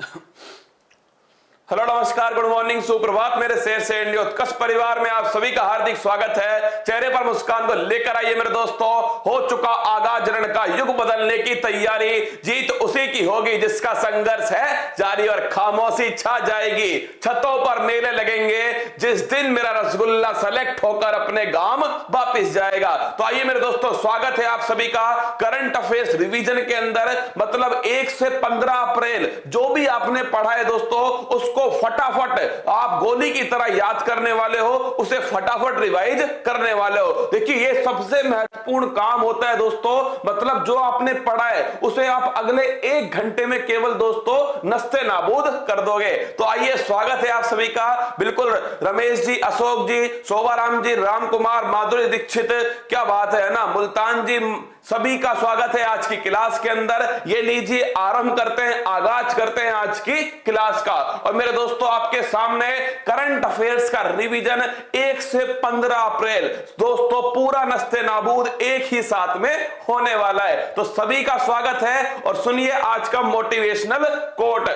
Hello नमस्कार, good morning, सुप्रभात मेरे शेर से इंडिया उत्कर्ष परिवार में आप सभी का हार्दिक स्वागत है। चेहरे पर मुस्कान को लेकर आइए मेरे दोस्तों। हो चुका आगाज रण का युग बदलने की तैयारी, जीत उसी की होगी जिसका संघर्ष है जारी और खामोशी छा जाएगी। छतों पर मेले लगेंगे जिस दिन मेरा रसगुल्ला सेलेक्ट होकर अपने गांव वापिस जाएगा। तो आइए मेरे दोस्तों, स्वागत है आप सभी का करंट अफेयर्स रिवीजन के अंदर। मतलब 1 से 15 अप्रैल जो भी आपने पढ़ा है दोस्तों, उसको फटाफट आप गोली की तरह याद करने वाले हो, उसे फटाफट रिवाइज करने वाले हो। देखिए, ये सबसे महत्वपूर्ण काम होता है दोस्तों। मतलब जो आपने पढ़ा है उसे आप अगले 1 घंटे में केवल दोस्तों नस्ते नाबूद कर दोगे। तो आइए, स्वागत है आप सभी का। बिल्कुल रमेश जी, अशोक जी, शोभाराम जी, राम कुमार, माधुरी दीक्षित, क्या बात है ना, मुल्तान जी, सभी का स्वागत है आज की क्लास के अंदर। ये लीजिए, आरंभ करते हैं, आगाज करते हैं आज की क्लास का। और मेरे दोस्तों, आपके सामने करंट अफेयर्स का रिवीजन 1 से 15 अप्रैल दोस्तों पूरा नस्ते नाबूद एक ही साथ में होने वाला है। तो सभी का स्वागत है। और सुनिए आज का मोटिवेशनल कोट,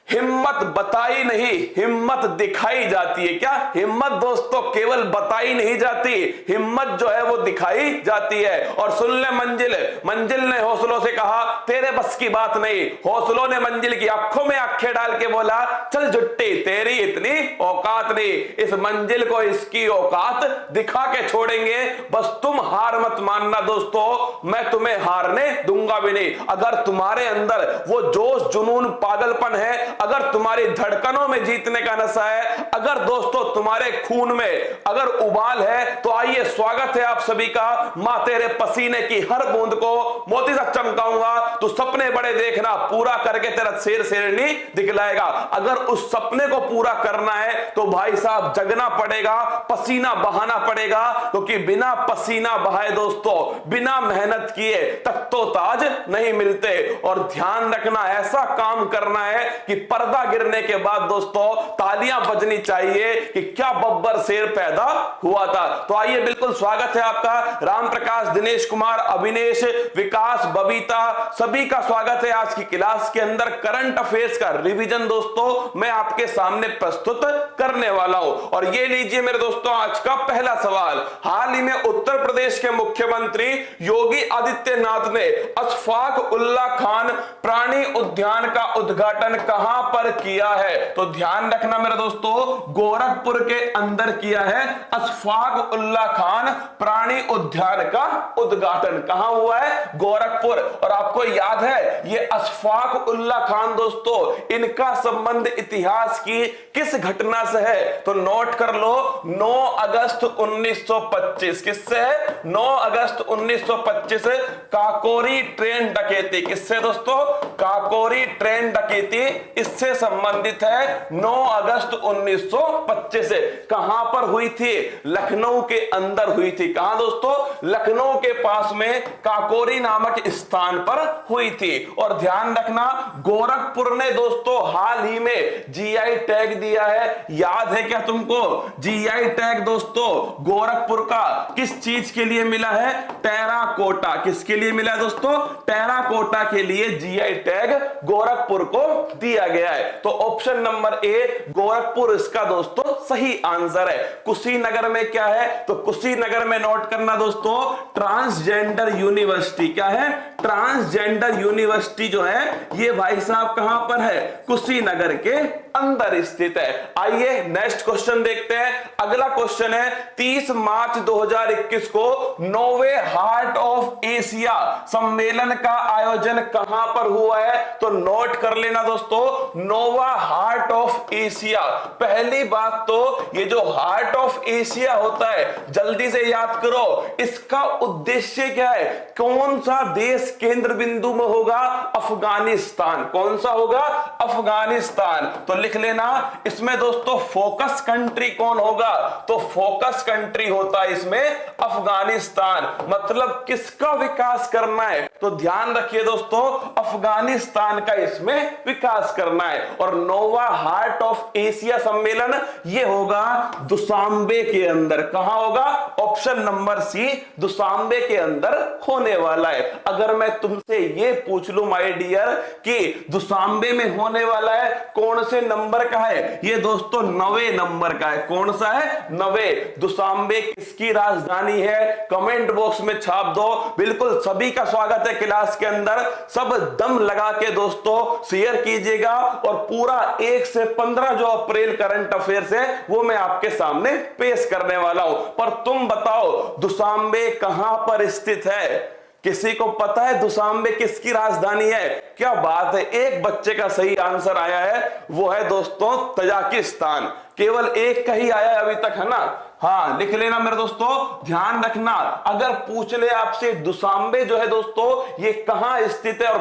हिम्मत बताई नहीं, हिम्मत दिखाई जाती है। क्या हिम्मत दोस्तों केवल बताई नहीं जाती, हिम्मत जो है वो दिखाई जाती है। और सुन ले मंजिल, मंजिल ने हौसलों से कहा तेरे बस की बात नहीं, हौसलों ने मंजिल की आंखों में आंखें डाल के बोला चल जुट्टी तेरी इतनी औकात नहीं, इस मंजिल को इसकी औकात दिखा के छोड़ेंगे। बस तुम हार मत मानना दोस्तों, मैं तुम्हें हारने दूंगा भी नहीं। अगर तुम्हारे अंदर वो जोश, जुनून, पागलपन है, अगर तुम्हारी धड़कनों में जीतने का नशा है, अगर दोस्तों तुम्हारे खून में अगर उबाल है, तो आइए, स्वागत है आप सभी का। मां तेरे पसीने की हर बूंद को मोती सा चमकाऊंगा, तो सपने बड़े देखना, पूरा करके तेरा शेर शेरनी दिखलाएगा। अगर उस सपने को पूरा करना है तो भाई साहब जगना पड़ेगा, पसीना बहाना पड़ेगा, क्योंकि बिना पसीना बहाए दोस्तों, बिना मेहनत किए तख्तो ताज नहीं मिलते। और ध्यान रखना, ऐसा काम करना है कि पर्दा गिरने के बाद दोस्तों तालियां बजनी चाहिए कि क्या बब्बर शेर पैदा हुआ था। तो आइए, बिल्कुल स्वागत है आपका। राम प्रकाश, दिनेश कुमार, अभिनेश, विकास, बबीता, सभी का स्वागत है आज की क्लास के अंदर। करंट अफेयर्स का रिवीजन दोस्तों मैं आपके सामने प्रस्तुत करने वाला हूं। और ये लीजिए मेरे दोस्तों, आज का पहला सवाल। हाल ही में उत्तर प्रदेश के मुख्यमंत्री योगी आदित्यनाथ ने अशफाक उल्ला खान प्राणी उद्यान का उद्घाटन कहां पर किया है? तो ध्यान रखना मेरे दोस्तों, गोरखपुर के अंदर किया है अशफाक उल्ला खान प्राणी उद्यान का उद्घाटन। कहां हुआ है? गोरखपुर। और आपको याद है ये अशफाक उल्ला खान दोस्तों, इनका संबंध इतिहास की किस घटना से है? तो नोट कर लो, 9 अगस्त 1925। किससे है? 9 अगस्त 1925 काकोरी ट्रेन डकैती। किससे दोस्तों? काकोरी ट्रेन डकैती इससे संबंधित है। 9 अगस्त 1925 से कहां पर हुई थी? लखनऊ के अंदर हुई थी। कहां दोस्तों? लखनऊ के पास में काकोरी नामक स्थान पर हुई थी। और ध्यान रखना, गोरखपुर ने दोस्तों हाल ही में जीआई टैग दिया है। याद है क्या तुमको? जीआई टैग दोस्तों गोरखपुर का किस चीज के लिए मिला है? टेराकोटा। किसके लिए मिला है दोस्तों? टेराकोटा के लिए जीआई टैग गोरखपुर को दिया गया है। तो ऑप्शन नंबर ए गोरखपुर इसका दोस्तों सही आंसर है। कुशीनगर में क्या है? तो कुशीनगर में नोट करना दोस्तों, ट्रांसजेंडर यूनिवर्सिटी। क्या है? ट्रांसजेंडर यूनिवर्सिटी जो है ये भाई साहब कहां पर है? कुशीनगर के अंदर स्थित है। आइए नेक्स्ट क्वेश्चन देखते हैं। अगला क्वेश्चन है, 30 मार्च 2021 को 9वें हार्ट ऑफ एशिया सम्मेलन का आयोजन कहां पर हुआ है? तो नोट कर लेना दोस्तों, नोवा हार्ट ऑफ एशिया। पहली बात तो ये जो हार्ट ऑफ एशिया होता है, जल्दी से याद करो, इसका उद्देश्य क्या है? कौन सा देश केंद्र बिंदु में होगा? अफगानिस्तान। कौन सा होगा? अफगानिस्तान। तो लिख लेना इसमें दोस्तों फोकस कंट्री कौन होगा, तो फोकस कंट्री होता है इसमें अफगानिस्तान। मतलब किसका विकास करना है, तो ध्यान रखिए दोस्तों अफगानिस्तान का इसमें विकास करना है। और नोवा हार्ट ऑफ एशिया सम्मेलन ये होगा दुशांबे के अंदर। कहां होगा, ऑप्शन नंबर सी दुशांबे के अंदर होने वाला है। अगर मैं तुमसे ये पूछ लूं माय डियर कि दुशांबे में होने वाला है कौन से नंबर का है, ये दोस्तों 9वें नंबर का है। कौन सा है, 9वें। दुशांबे किसकी राजधानी है, कमेंट बॉक्स में छाप दो। बिल्कुल सभी का स्वागत है क्लास के अंदर, सब दम लगा के दोस्तों शेयर कीजिएगा और पूरा 1 से 15 जो अप्रैल करंट अफेयर्स है वो मैं आपके सामने पेश करने वाला हूं। पर तुम बताओ दुशांबे कहां पर स्थित है, किसी को पता है दुशांबे किसकी राजधानी है? क्या बात है, एक बच्चे का सही आंसर आया है, वो है दोस्तों तजाकिस्तान। केवल एक का ही आया अभी तक, है ना। हाँ लिख लेना मेरे दोस्तों, ध्यान रखना अगर पूछ ले आपसे दुशांबे जो है दोस्तों ये कहां स्थित है और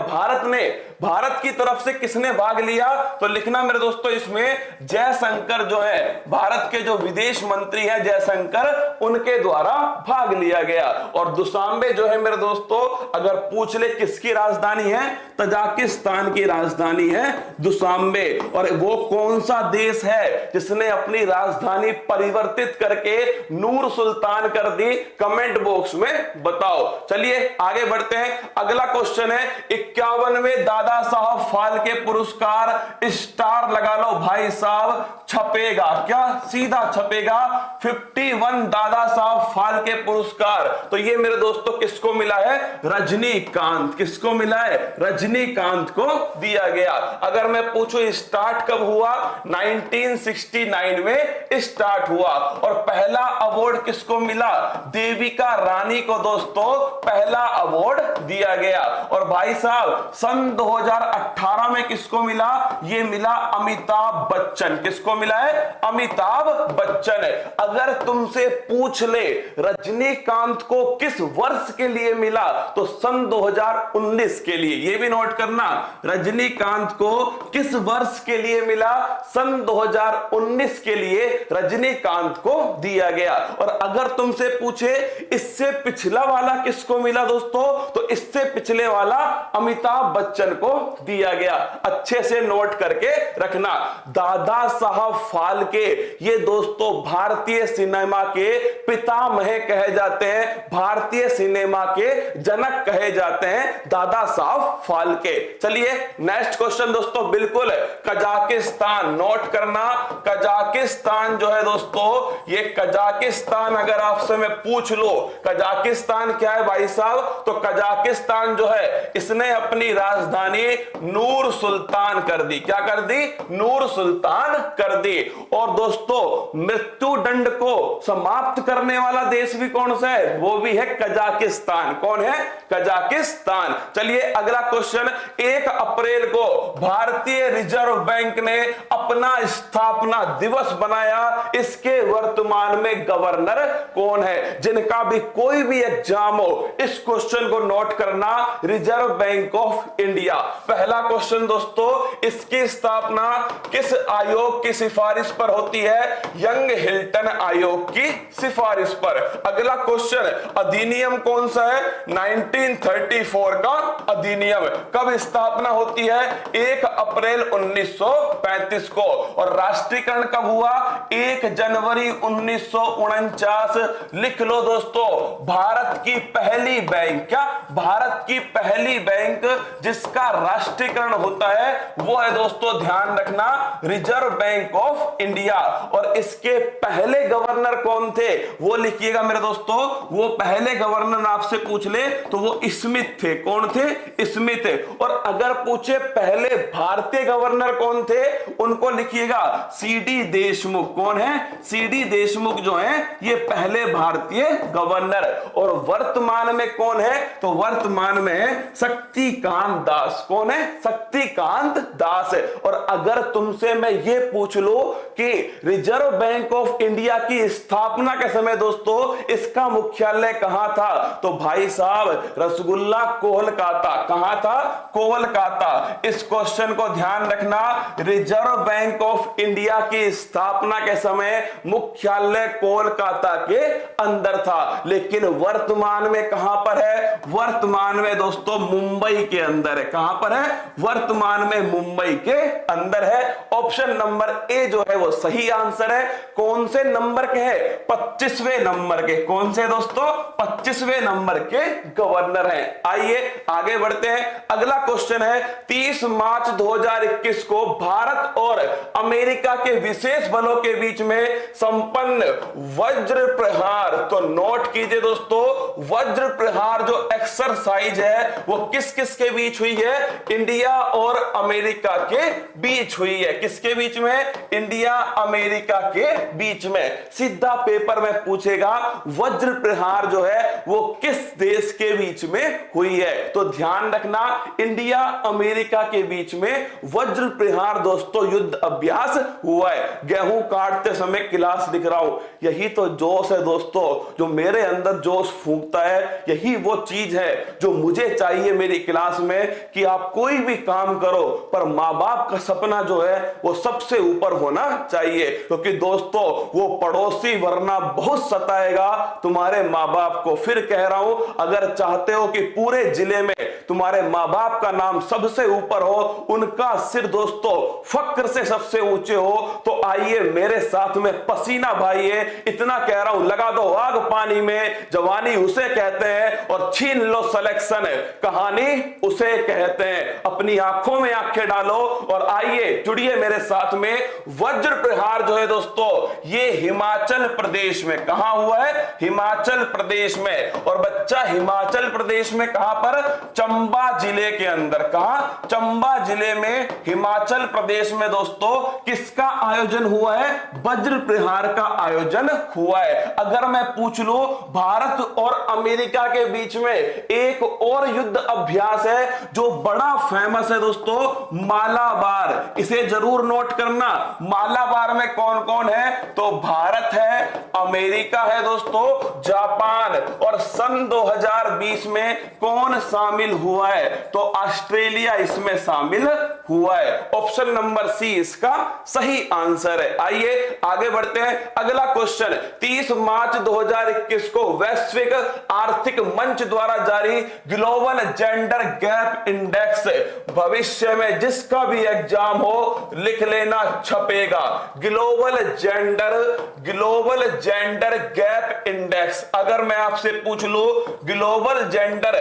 भारत की तरफ से किसने भाग लिया, तो लिखना मेरे दोस्तों इसमें जयशंकर जो है भारत के जो विदेश मंत्री हैं जयशंकर, उनके द्वारा भाग लिया गया। और दुशांबे जो है मेरे दोस्तों अगर पूछ ले किसकी राजधानी है, तजाकिस्तान की राजधानी है दुशांबे। और वो कौन सा देश है जिसने अपनी राजधानी परिवर्तित करके नूर सुल्तान कर दी, कमेंट बॉक्स में बताओ। चलिए आगे बढ़ते हैं, अगला क्वेश्चन है 51वें दादा साहब फाल्के पुरस्कार स्टार लगा लो भाई साहब, छपेगा क्या, सीधा छपेगा 51 दादा साहब फाल्के पुरस्कार। तो ये मेरे दोस्तों किसको मिला है, रजनीकांत। किसको मिला है, रजनीकांत को दिया गया। अगर मैं पूछूं स्टार्ट कब हुआ, 1969 में स्टार्ट हुआ। और पहला अवार्ड किसको मिला, देविका रानी को दोस्तों पहला अवार्ड दिया गया। और भाई साहब सन 2018 में किसको मिला, ये मिला अमिताभ बच्चन। किसको मिला है, अमिताभ बच्चन। अगर तुमसे पूछ ले रजनीकांत को किस वर्ष के लिए मिला, तो सन 2019 के लिए। ये भी नोट करना, रजनीकांत को किस वर्ष के लिए मिला, सन 2019 के लिए रजनीकांत को दिया गया। और अगर तुमसे पूछे इससे पिछला वाला किसको मिला दोस्तों, तो इससे पिछले वाला अमिताभ बच्चन को दिया गया। अच्छे से नोट करके रखना। दादा साहब फाल्के ये दोस्तों भारतीय सिनेमा के पितामह कहे जाते हैं, भारतीय सिनेमा के जनक कहे जाते हैं दादा साहब फाल्के। चलिए नेक्स्ट क्वेश्चन दोस्तों, बिल्कुल कजाकिस्तान नोट करना। कजाकिस्तान जो है दोस्तों, ये कजाकिस्तान अगर आपसे मैं पूछ लो कजाकिस्तान क्या है भाई साहब, तो कजाकिस्तान जो है इसने अपनी राजधानी नूर सुल्तान कर दी। क्या कर दी, नूर सुल्तान कर दी। और दोस्तों मृत्यु दंड को समाप्त करने वाला देश भी कौन सा है, वो भी है कजाकिस्तान। कौन है, कजाकिस्तान। चलिए अगला क्वेश्चन, 1 अप्रैल को भारतीय रिजर्व बैंक ने अपना स्थापना दिवस बनाया, इसके वर्तमान में गवर्नर कौन है। जिनका भी कोई भी एग्जाम हो इस क्वेश्चन को नोट करना, रिजर्व बैंक ऑफ इंडिया। पहला क्वेश्चन दोस्तों, इसकी स्थापना किस आयोग की सिफारिश पर होती है, यंग हिल्टन आयोग की सिफारिश पर। अगला क्वेश्चन, अधिनियम कौन सा है, 1934 का अधिनियम। कब स्थापना होती है, 1 अप्रैल 1935 को। और राष्ट्रीयकरण कब हुआ, 1 जनवरी 1949। लिख लो दोस्तों, भारत की पहली बैंक, क्या भारत की पहली बैंक जिसका राष्ट्रीयकरण होता है वो है दोस्तों, ध्यान रखना, रिजर्व बैंक ऑफ इंडिया। और इसके पहले गवर्नर कौन थे, वो लिखिएगा मेरे दोस्तों। वो पहले गवर्नर आपसे पूछ ले तो वो स्मिथ थे। कौन थे, स्मिथ। और अगर पूछे पहले भारतीय गवर्नर कौन थे, उनको लिखिएगा सीडी देशमुख। कौन है, सीडी देशमुख देशमुख जो हैं ये पहले भारतीय गवर्नर। और वर्तमान में कौन है? तो वर्तमान में है शक्तिकांत दास। कौन है? शक्तिकांत दास। और अगर तुमसे मैं ये पूछ लूं कि रिजर्व बैंक ऑफ इंडिया की स्थापना के समय दोस्तों इसका मुख्यालय कहां था, तो भाई साहब रसगुल्ला कोलकाता। कहां था? कोलकाता। इस क्वेश्चन को ध्यान रखना, रिजर्व बैंक ऑफ इंडिया की स्थापना के समय मुख्यालय कोलकाता के अंदर था, लेकिन वर्तमान में कहां पर है? वर्तमान में दोस्तों मुंबई के अंदर है। कहां पर है? वर्तमान में मुंबई के अंदर है। ऑप्शन नंबर ए जो है वो सही आंसर है। कौन से नंबर के है? 25वें नंबर के। कौन से दोस्तों? 25वें नंबर के गवर्नर हैं। आइए आगे बढ़ते हैं। अगला क्वेश्चन है 30 मार्च 2021 को भारत और अमेरिका के विशेष बलों के बीच में संपन्न वज्र प्रहार। तो नोट कीजिए दोस्तों, वज्र प्रहार जो एक्सरसाइज है वो किस किस के बीच हुई है? इंडिया और अमेरिका के बीच हुई है। किसके बीच में? इंडिया अमेरिका के बीच में। सीधा पेपर में पूछेगा वज्र प्रहार जो है वो किस देश के बीच में हुई है। तो ध्यान रखना, इंडिया अमेरिका के बीच में वज्र प्रहार दोस्तों युद्ध अभ्यास हुआ है। गेहूं काटते समय क्लास लिख रहा हूं, यही तो जोश है दोस्तों, जो मेरे अंदर जोश फूंकता है। यही वो चीज है जो मुझे चाहिए मेरी क्लास में, कि आप कोई भी काम करो पर मां बाप का सपना जो है वो सबसे ऊपर होना चाहिए। क्योंकि दोस्तों वो पड़ोसी वरना बहुत सताएगा तुम्हारे मां बाप को। फिर कह रहा हूं, अगर चाहते हो कि पूरे जिले में तुम्हारे मां बाप का नाम सबसे ऊपर हो, उनका सिर दोस्तों फक्र से सबसे ऊंचे हो, तो आइए मेरे साथ में पसीना भाइये। इतना कह रहा हूं, लगा दो आग पानी में, जवानी उसे कहते हैं और छीन लो सिलेक्शन, कहानी उसे कहते हैं। अपनी आंखों में आंखें डालो और आइए जुड़िए मेरे साथ में। वज्र प्रहार जो है दोस्तों ये हिमाचल प्रदेश में। कहां हुआ है? हिमाचल प्रदेश में। और बच्चा हिमाचल प्रदेश में कहां पर? चंबा जिले के अंदर। कहां? चंबा जिले में हिमाचल प्रदेश में दोस्तों किसका आयोजन हुआ है? वज्र प्रहार का आयोजन हुआ है। अगर मैं पूछ लूं भारत और अमेरिका के बीच में एक और युद्ध अभ्यास है जो बड़ा फेमस है दोस्तों, मालाबार। इसे जरूर नोट करना। मालाबार में कौन कौन है? तो भारत है, अमेरिका है दोस्तों, जापान। और सन 2020 में कौन शामिल हुआ है? तो ऑस्ट्रेलिया इसमें शामिल हुआ है। ऑप्शन नंबर सी इसका सही आंसर है। आइए आगे बढ़ते हैं। अगला क्वेश्चन 30 मार्च 2021 को वैश्विक आर्थिक मंच द्वारा जारी ग्लोबल जेंडर गैप इंडेक्स, भविष्य में जिसका भी एग्जाम हो लिख लेना, छपेगा। Global gender gap index. अगर मैं आपसे पूछ लूं ग्लोबल जेंडर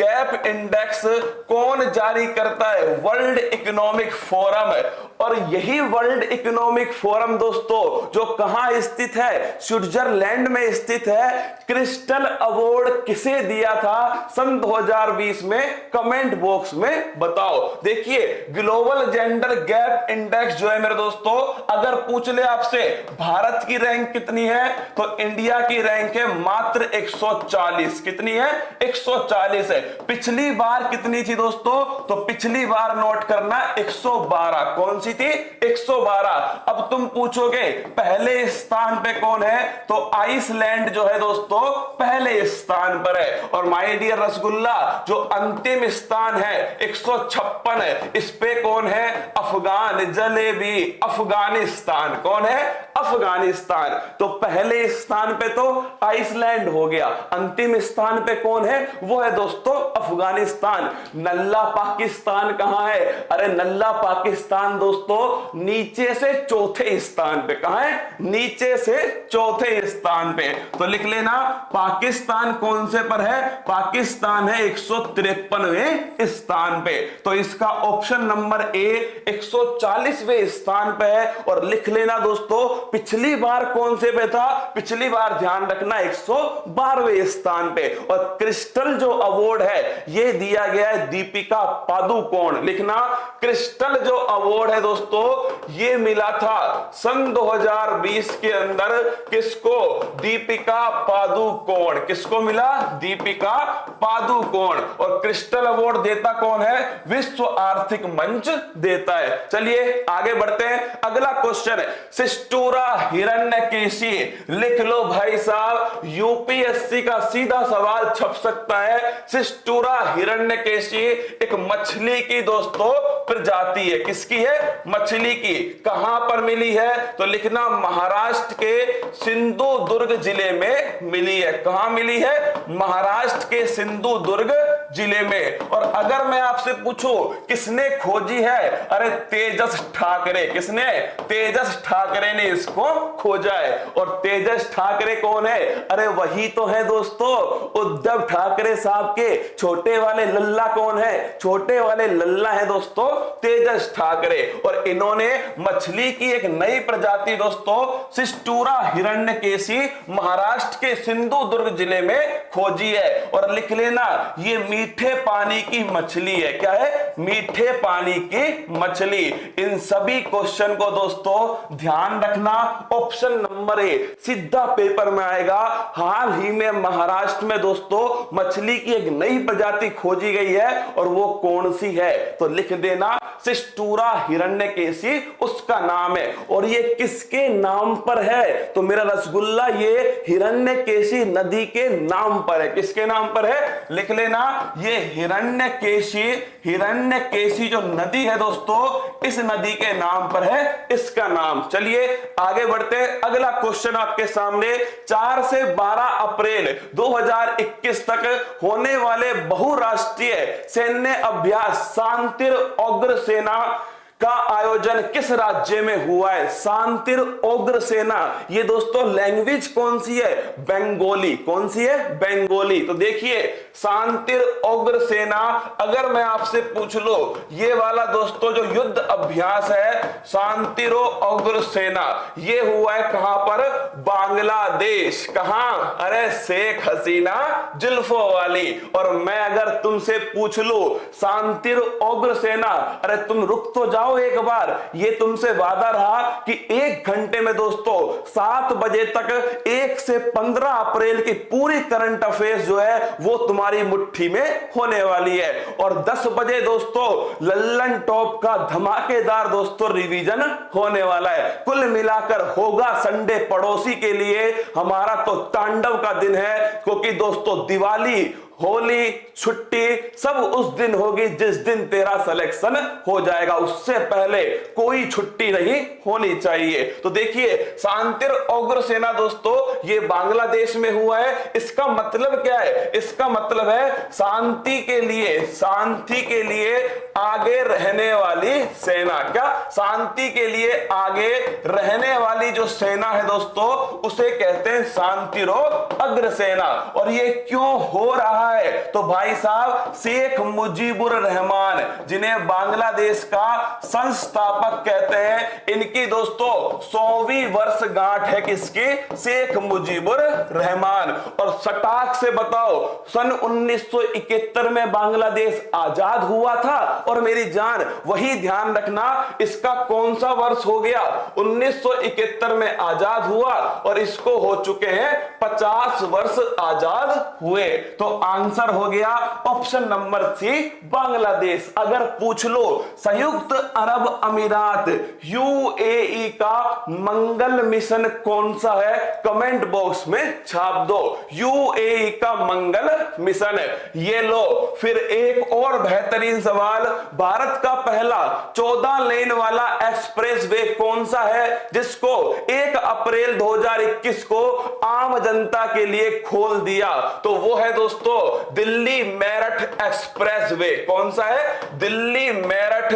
गैप इंडेक्स कौन जारी करता है? World economic forum. और यही वर्ल्ड इकोनॉमिक फोरम दोस्तों जो कहां स्थित है? स्विट्जरलैंड में स्थित है। क्रिस्टल अवार्ड किसे दिया था सन 2020 में? कमेंट बॉक्स में बताओ। देखिए ग्लोबल जेंडर गैप इंडेक्स जो है मेरे दोस्तों, अगर पूछ ले आपसे भारत की रैंक कितनी है, तो इंडिया की रैंक है मात्र 140। कितनी है? 140 है। पिछली बार कितनी थी दोस्तों? तो पिछली बार नोट करना 112। कौन सी थी? 112। अब तुम पूछोगे पहले स्थान पे कौन है? तो आइसलैंड जो है दोस्तों पहले स्थान पर है। और माय डियर रसगुल्ला जो अंतिम स्थान है 156 है, इस पे कौन है? अफगान जलेबी, अफगानिस्तान। कौन है? अफगानिस्तान। तो पहले स्थान पे तो आइसलैंड हो गया, अंतिम स्थान पे कौन है? वो है दोस्तों अफगानिस्तान। नल्ला पाकिस्तान कहां है? अरे नल्ला पाकिस्तान दोस्तों नीचे से चौथे स्थान पे। कहां है? नीचे से चौथे स्थान पे। तो लिख लेना पाकिस्तान कौन से पर है? पाकिस्तान है 153वें स्थान पे। तो इसका ऑप्शन नंबर ए 140वें स्थान पे है। और लिख लेना दोस्तों पिछली बार कौन से पे था? पिछली बार ध्यान रखना 112वें स्थान पे। और क्रिस्टल जो अवार्ड है ये दिया गया है दीपिका पादुकोण। लिखना क्रिस्टल जो अवार्ड है दोस्तों ये मिला था सन 2020 के अंदर। किसको? दीपिका पादुकोण। किसको मिला? दीपिका पादुकोण। और क्रिस्टल अवार्ड देता कौन है? विश्व आर्थिक मंच देता है। चलिए आगे बढ़ते हैं। अगला क्वेश्चन है सिस्टूरा हिरण्यकेशी। लिख लो भाई साहब, यूपीएससी का सीधा सवाल छप सकता है। सिस्टूरा हिरण्यकेशी एक मछली की दोस्तों प्रजाति है। किसकी है? मछली की। कहां पर मिली है? तो लिखना महाराष्ट्र के सिंधुदुर्ग जिले में मिली है। कहां मिली है? महाराष्ट्र के सिंधुदुर्ग जिले में। और अगर मैं आपसे पूछूं किसने खोजी है? अरे तेजस ठाकरे। किसने? तेजस ठाकरे ने इसको खोजा है। और तेजस ठाकरे कौन है? अरे वही तो है दोस्तों उद्धव ठाकरे साहब के छोटे वाले लल्ला। कौन है? छोटे वाले लल्ला है दोस्तों तेजस ठाकरे। और इन्होंने मछली की एक नई प्रजाति दोस्तों सिस्टूरा हिरण्यकेशी महाराष्ट्र के सिंधुदुर्ग जिले में खोजी है। और लिख लेना ये मीठे पानी की मछली है। क्या है? मीठे पानी की मछली। इन सभी क्वेश्चन को दोस्तों ध्यान रखना। ऑप्शन नंबर ए सीधा पेपर में आएगा। हाल ही में महाराष्ट्र में दोस्तों मछली की एक नई प्रजाति खोजी गई है। और वो कौन सी है? तो लिख देना सिस्टूरा हिरण्यकेशी उसका नाम है। और ये किसके नाम पर है? तो मेरा रसगुल्ला ये हिरण्यकेशी नदी के नाम पर है। किसके नाम पर है? लिख लेना ये हिरण्यकेशी जो नदी है दोस्तों इस नदी के नाम पर है इसका नाम। चलिए आगे बढ़ते हैं। अगला क्वेश्चन आपके सामने 4 से 12 अप्रैल 2021 तक होने वाले बहुराष्ट्रीय सैन्य अभ्यास शांतिर उग्र सेना का आयोजन किस राज्य में हुआ है? शांतिर उग्र सेना। ये दोस्तों लैंग्वेज कौन सी है? बंगाली। कौन सी है? बंगाली। तो देखिए शांतिर उग्र सेना अगर मैं आपसे पूछ लो ये वाला दोस्तों जो युद्ध अभ्यास है शांतिर उग्र सेना ये हुआ है कहां पर? बांग्लादेश। कहां? अरे शेख हसीना जुल्फों वाली। और मैं अगर तुमसे पूछ लो शांतिर उग्र सेना, अरे तुम रुक तो जाओ एक बार। ये तुमसे वादा रहा कि 1 घंटे में दोस्तों 7 बजे तक 1 से 15 अप्रैल की पूरी करंट अफेयर्स जो है वो तुम्हारी मुट्ठी में होने वाली है। और 10 बजे दोस्तों लल्लन टॉप का धमाकेदार दोस्तों रिवीजन होने वाला है। कुल मिलाकर होगा संडे पड़ोसी के लिए हमारा तो तांडव का दिन है। क्योंकि दोस्तों दिवाली होली छुट्टी सब उस दिन होगी जिस दिन तेरा सिलेक्शन हो जाएगा। उससे पहले कोई छुट्टी नहीं होनी चाहिए। तो देखिए शांतिर उग्र सेना दोस्तों ये बांग्लादेश में हुआ है। इसका मतलब क्या है? इसका मतलब है शांति के लिए आगे रहने वाली सेना। क्या? शांति के लिए आगे रहने वाली जो सेना है दोस्तों उसे कहते हैं शांतिरो अग्र सेना। और ये क्यों हो रहा है? तो भाई साहब शेख मुजीबुर रहमान जिन्हें बांग्लादेश का संस्थापक कहते हैं इनकी दोस्तों 100वीं वर्षगांठ है। किसकी? शेख मुजीबुर रहमान। और सटाक से बताओ सन 1971 में बांग्लादेश आजाद हुआ था। और मेरी जान वही ध्यान रखना इसका कौन सा वर्ष हो गया? 1971 में आजाद हुआ और इसको हो चुके हैं 50 वर्ष आजाद हुए। तो आंसर हो गया ऑप्शन नंबर सी बांग्लादेश। अगर पूछ लो संयुक्त अरब अमीरात यूएई का मंगल मिशन कौन सा है? कमेंट बॉक्स में छाप दो यूएई का मंगल मिशन है। ये लो फिर एक और बेहतरीन सवाल। भारत का पहला 14 लेन वाला एक्सप्रेस वे कौन सा है जिसको 1 अप्रैल 2021 को आम जनता के लिए खोल दिया? तो वो है दोस्तों दिल्ली मेरठ एक्सप्रेस वे। कौन सा है? Delhi Meerut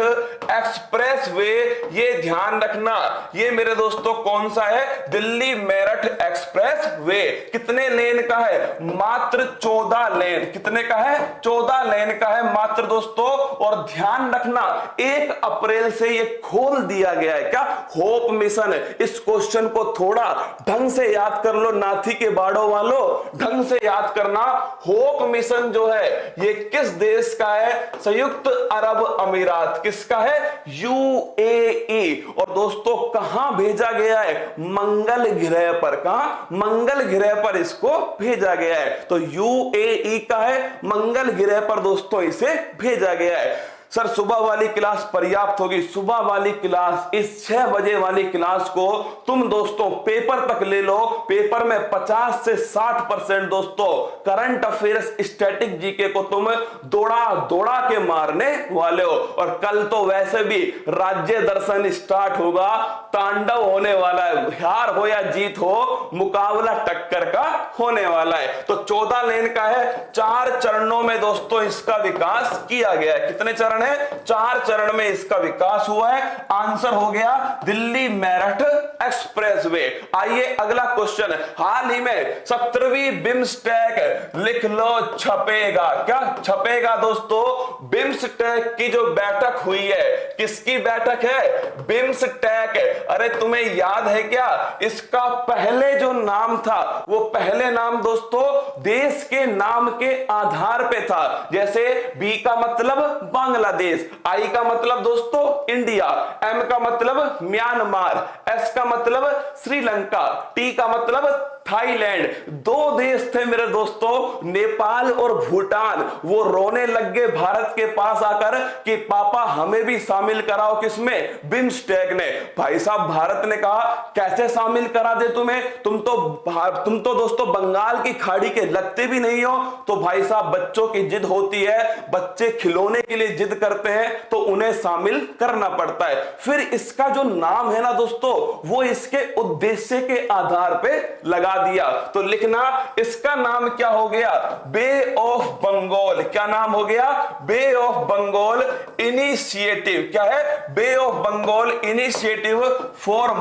express way. ये ध्यान रखना ये मेरे दोस्तों कौन सा है? Delhi Meerut express way. कितने लेन का है? मात्र 14 लेन। कितने का है? 14 लेन का है मात्र दोस्तों। और ध्यान रखना 1 अप्रैल से ये खोल दिया गया है। क्या? Hope mission. इस क्वेश्चन को थोड़ा ढंग से याद कर लो नाथी के बाड़ों वालों, ढंग से याद करना। होप मिशन जो है ये किस देश का है? संयुक्त अरब अमीरात। किसका है? यूएई। और दोस्तों कहां भेजा गया है? मंगल ग्रह पर। कहां? मंगल ग्रह पर इसको भेजा गया है। तो यूएई का है, मंगल ग्रह पर दोस्तों इसे भेजा गया है। सर सुबह वाली क्लास पर्याप्त होगी? सुबह वाली क्लास, इस 6 बजे वाली क्लास को तुम दोस्तों पेपर तक ले लो। पेपर में 50 से 60% दोस्तों करंट अफेयर्स, स्टैटिक जीके को तुम दौड़ा दौड़ा के मारने वाले हो। और कल तो वैसे भी राज्य दर्शन स्टार्ट होगा, तांडव होने वाला है। हार हो या जीत हो, मुकाबला टक्कर का होने वाला है। तो 14 लेन का है, 4 चरणों में दोस्तों इसका विकास किया गया है। कितने चरण है? 4 चरण में इसका विकास हुआ है। आंसर हो गया दिल्ली मेरठ एक्सप्रेसवे। आइए अगला क्वेश्चन। हाल ही में 17वीं बिम्स्टेक, लिख लो छपेगा। क्या छपेगा दोस्तों? बिम्स्टेक की जो बैठक हुई है, किसकी बैठक है? बिम्स्टेक। अरे तुम्हें याद है क्या? इसका पहले जो नाम था, वो पहले नाम दोस्तों देश के नाम के आधार पे था। जैसे बी का मतलब बांग्लादेश, आई का मतलब दोस्तों इंडिया, एम का मतलब म्यांमार, एस का मतलब श्रीलंका, टी का मतलब थाईलैंड। 2 देश थे मेरे दोस्तों, नेपाल और भूटान। वो रोने लग गए भारत के पास आकर कि पापा हमें भी शामिल कराओ। किसमें? बिम्स्टेक ने। भाई साहब भारत ने कहा कैसे शामिल करा दे तुम्हें, तुम तो दोस्तों बंगाल की खाड़ी के लगते भी नहीं हो। तो भाई साहब बच्चों की जिद होती है, बच्चे खिलौने के लिए जिद करते हैं तो उन्हें शामिल करना पड़ता है। फिर इसका जो नाम है ना दोस्तों, वो इसके उद्देश्य के आधार पे लगा दिया। तो लिखना इसका नाम क्या हो गया? Bay of Bengal. क्या नाम हो गया? Bay of Bengal initiative. क्या है? Bay of Bengal initiative for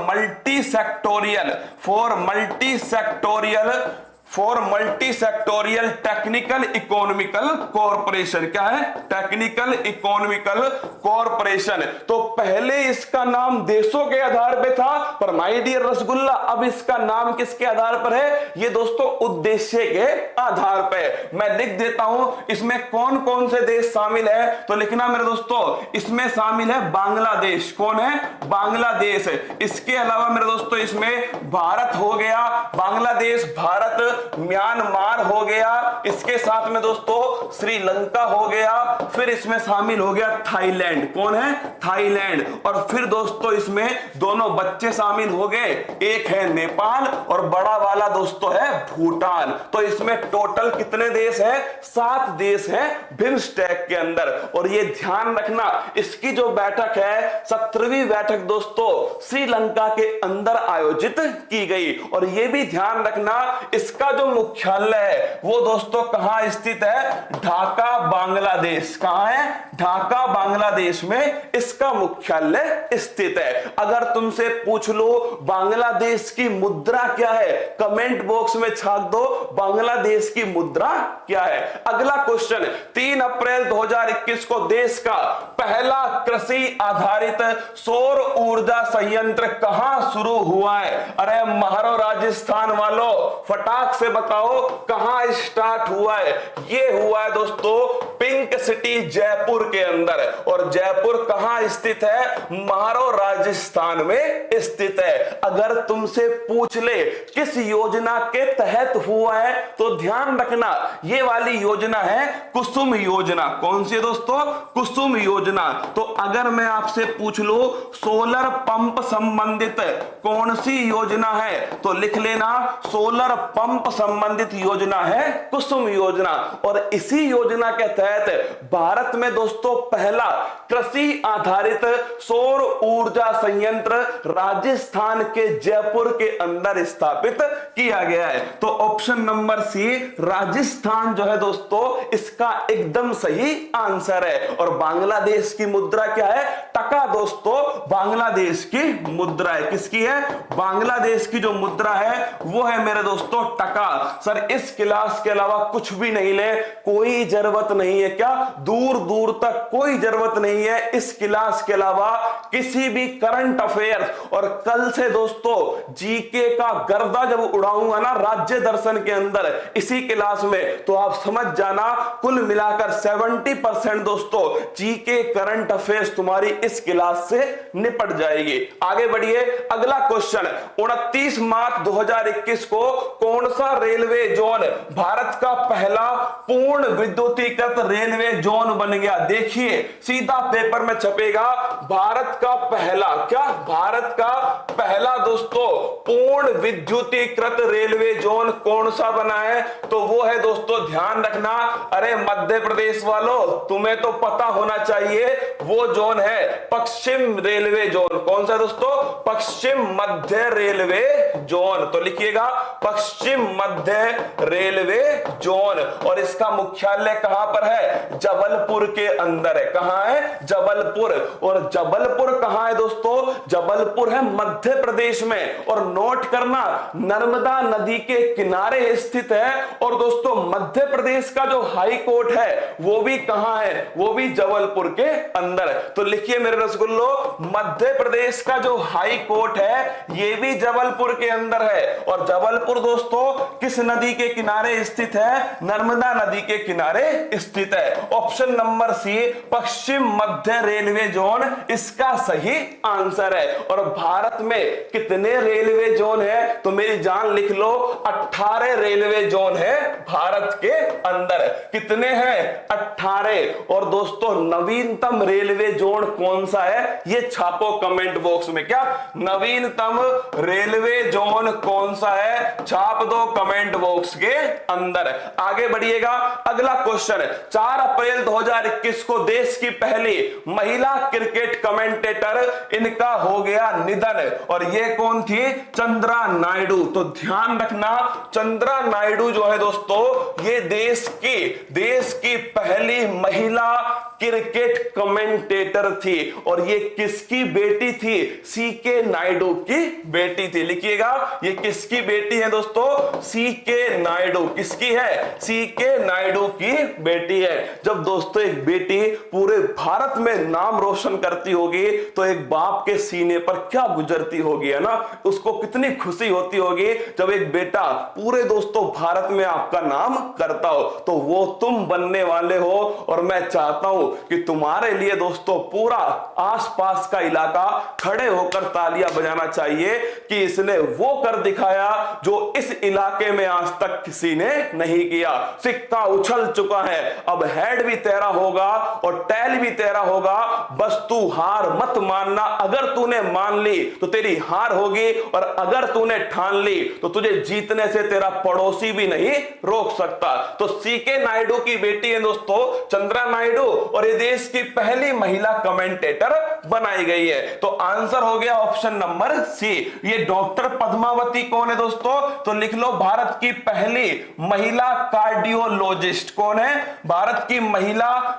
multi sectoral technical economical corporation. क्या है? Technical economical corporation. तो पहले इसका नाम देशों के आधार पे था, पर माय डियर रसगुल्ला अब इसका नाम किसके आधार पर है? ये दोस्तों उद्देश्य के आधार पे। मैं लिख देता हूं इसमें कौन कौन से देश शामिल है। तो लिखना मेरे दोस्तों, इसमें शामिल है बांग्लादेश। कौन है? बांग्लादेश। इसके अलावा मेरे दोस्तों इसमें भारत हो गया, बांग्लादेश, भारत, म्यांमार हो गया, इसके साथ में दोस्तों श्रीलंका हो गया, फिर इसमें शामिल हो गया थाईलैंड। कौन है? थाईलैंड। और फिर दोस्तों इसमें दोनों बच्चे शामिल हो गए, एक है नेपाल और बड़ा वाला दोस्तों है भूटान। तो इसमें टोटल कितने देश हैं? 7 देश हैं बिम्स्टेक के अंदर। और ये ध्यान रखना इसकी जो बैठक है 17वीं बैठक दोस्तों श्रीलंका के अंदर आयोजित की गई। और ये भी ध्यान रखना इसका जो मुख्यालय है वो दोस्तों कहां स्थित है? ढाका बांग्लादेश। कहां है? ढाका बांग्लादेश में इसका मुख्यालय स्थित है। अगर तुमसे पूछ लो बांग्लादेश की मुद्रा क्या है, कमेंट बॉक्स में छाप दो बांग्लादेश की मुद्रा क्या है। अगला क्वेश्चन, 3 अप्रैल 2021 को देश का पहला कृषि आधारित सौर ऊर्जा संयंत्र कहां शुरू हुआ है? अरे महारो राजस्थान वालों फटाक से बताओ कहां स्टार्ट हुआ है? ये हुआ है दोस्तों पिंक सिटी जयपुर के अंदर। और जयपुर कहां स्थित है? महारो राजस्थान में स्थित है। अगर तुमसे पूछ ले किस योजना के तहत हुआ है तो ध्यान रखना ये वाली योजना है कुसुम योजना। कौन सी दोस्तों? कुसुम योजना। तो अगर मैं आपसे पूछ लो सोलर पंप संबंधित कौन सी योजना है तो लिख लेना सोलर पंप संबंधित योजना है कुसुम योजना। और इसी योजना के तहत भारत में दोस्तों पहला कृषि आधारित सौर ऊर्जा संयंत्र राजस्थान के जयपुर के अंदर स्थापित किया गया है। तो ऑप्शन नंबर सी राजस्थान जो है दोस्तों इसका एकदम सही आंसर है। और बांग्लादेश की मुद्रा क्या है? टका दोस्तों बांग्लादेश की मुद्रा है। किसकी है? बांग्लादेश की जो मुद्रा है वो है मेरे दोस्तों टका। सर इस क्लास के अलावा कुछ भी नहीं ले, कोई जरूरत नहीं नहीं है। क्या दूर दूर तक कोई जरूरत नहीं है इस क्लास के अलावा किसी भी करंट अफेयर्स। और कल से दोस्तों जीके का गर्दा जब उड़ाऊंगा ना राज्य दर्शन के अंदर इसी क्लास में, तो आप समझ जाना कुल मिलाकर 70% दोस्तों जीके करंट अफेयर्स तुम्हारी इस क्लास से निपट जाएगी। आगे बढ़िए, अगला क्वेश्चन 29 मार्च 2021 को कौन सा रेलवे जोन भारत का पहला पूर्ण विद्युतीकृत रेलवे जोन बन गया? देखिए सीधा पेपर में छपेगा भारत का पहला, क्या भारत का पहला दोस्तों पूर्ण विद्युतीकृत रेलवे जोन कौन सा बना है? तो वो है दोस्तों, ध्यान रखना, अरे मध्य प्रदेश वालों तुम्हें तो पता होना चाहिए, वो जोन है पश्चिम रेलवे जोन। कौन सा दोस्तों? पश्चिम मध्य रेलवे जोन। तो लिखिएगा पश्चिम मध्य रेलवे जोन। और इसका मुख्यालय कहां पर है? जबलपुर के अंदर है। कहां है? जबलपुर। और जबलपुर कहां है दोस्तों? जबलपुर है मध्य प्रदेश में। और नोट करना नर्मदा नदी के किनारे स्थित है। और दोस्तों मध्य प्रदेश का जो हाई कोर्ट है वो भी कहां है? वो भी जबलपुर के अंदर। तो लिखिए मेरे रसगुल्लो, मध्य प्रदेश का जो हाई कोर्ट है ये भी जबलपुर के अंदर है। और जबलपुर दोस्तों किस नदी के किनारे स्थित है? नर्मदा नदी के किनारे स्थित है। ऑप्शन नंबर सी पश्चिम मध्य रेलवे जोन इसका सही आंसर है। और भारत में कितने रेलवे जोन है? तो मेरी जान लिख लो, 18 रेलवे जोन है भारत के अंदर। कितने हैं? 18। और दोस्तों नवीनतम रेलवे जोन कौन सा है? ये छापो कमेंट बॉक्स में। क्या नवीनतम रेलवे जोन कौन सा है? छाप दो कमेंट बॉक्स के अंदर। आगे बढ़िएगा, अगला क्वेश्चन 4 अप्रैल 2021 को देश की पहली महिला क्रिकेट कमेंटेटर इनका हो गया निधन। और ये कौन थी? चंद्रा नायडू। तो ध्यान रखना चंद्रा नायडू जो है दोस्तों ये देश की पहली महिला क्रिकेट कमेंटेटर थी। और ये किसकी बेटी थी? सीके नायडू की बेटी थी। लिखिएगा ये किसकी बेटी है दोस्तों? सीके नायडू। किसकी है? सीके नायडू की बेटी है। जब दोस्तों एक बेटी पूरे भारत में नाम रोशन करती होगी तो एक बाप के सीने पर क्या गुजरती होगी, है ना? उसको कितनी खुशी होती होगी जब एक बेटा पूरे दोस्तों भारत में आपका नाम करता हो। तो वो तुम बनने वाले हो। और मैं चाहता हूं कि तुम्हारे लिए दोस्तों पूरा आसपास का इलाका खड़े होकर तालियां बजाना चाहिए कि इसने वो कर दिखाया जो इस इलाके में आज तक किसी ने नहीं किया। सिक्का उछल चुका है, अब हेड भी तेरा होगा और टेल भी तेरा होगा। बस तू हार मत मानना। अगर तूने मान ली तो तेरी हार होगी, और अगर तूने ठान ली तो तुझे जीतने से तेरा पड़ोसी भी नहीं रोक सकता। तो सीके नायडू की बेटी है दोस्तों चंद्रा नायडू, और ये देश की पहली महिला कमेंटेटर बनाई गई है। तो आंसर हो गया ऑप्शन नंबर सी। ये डॉक्टर पद्मावती कौन है दोस्तों? तो लिख लो भारत की पहली महिला कार्डियोलॉजिस्ट कौन है? भारत की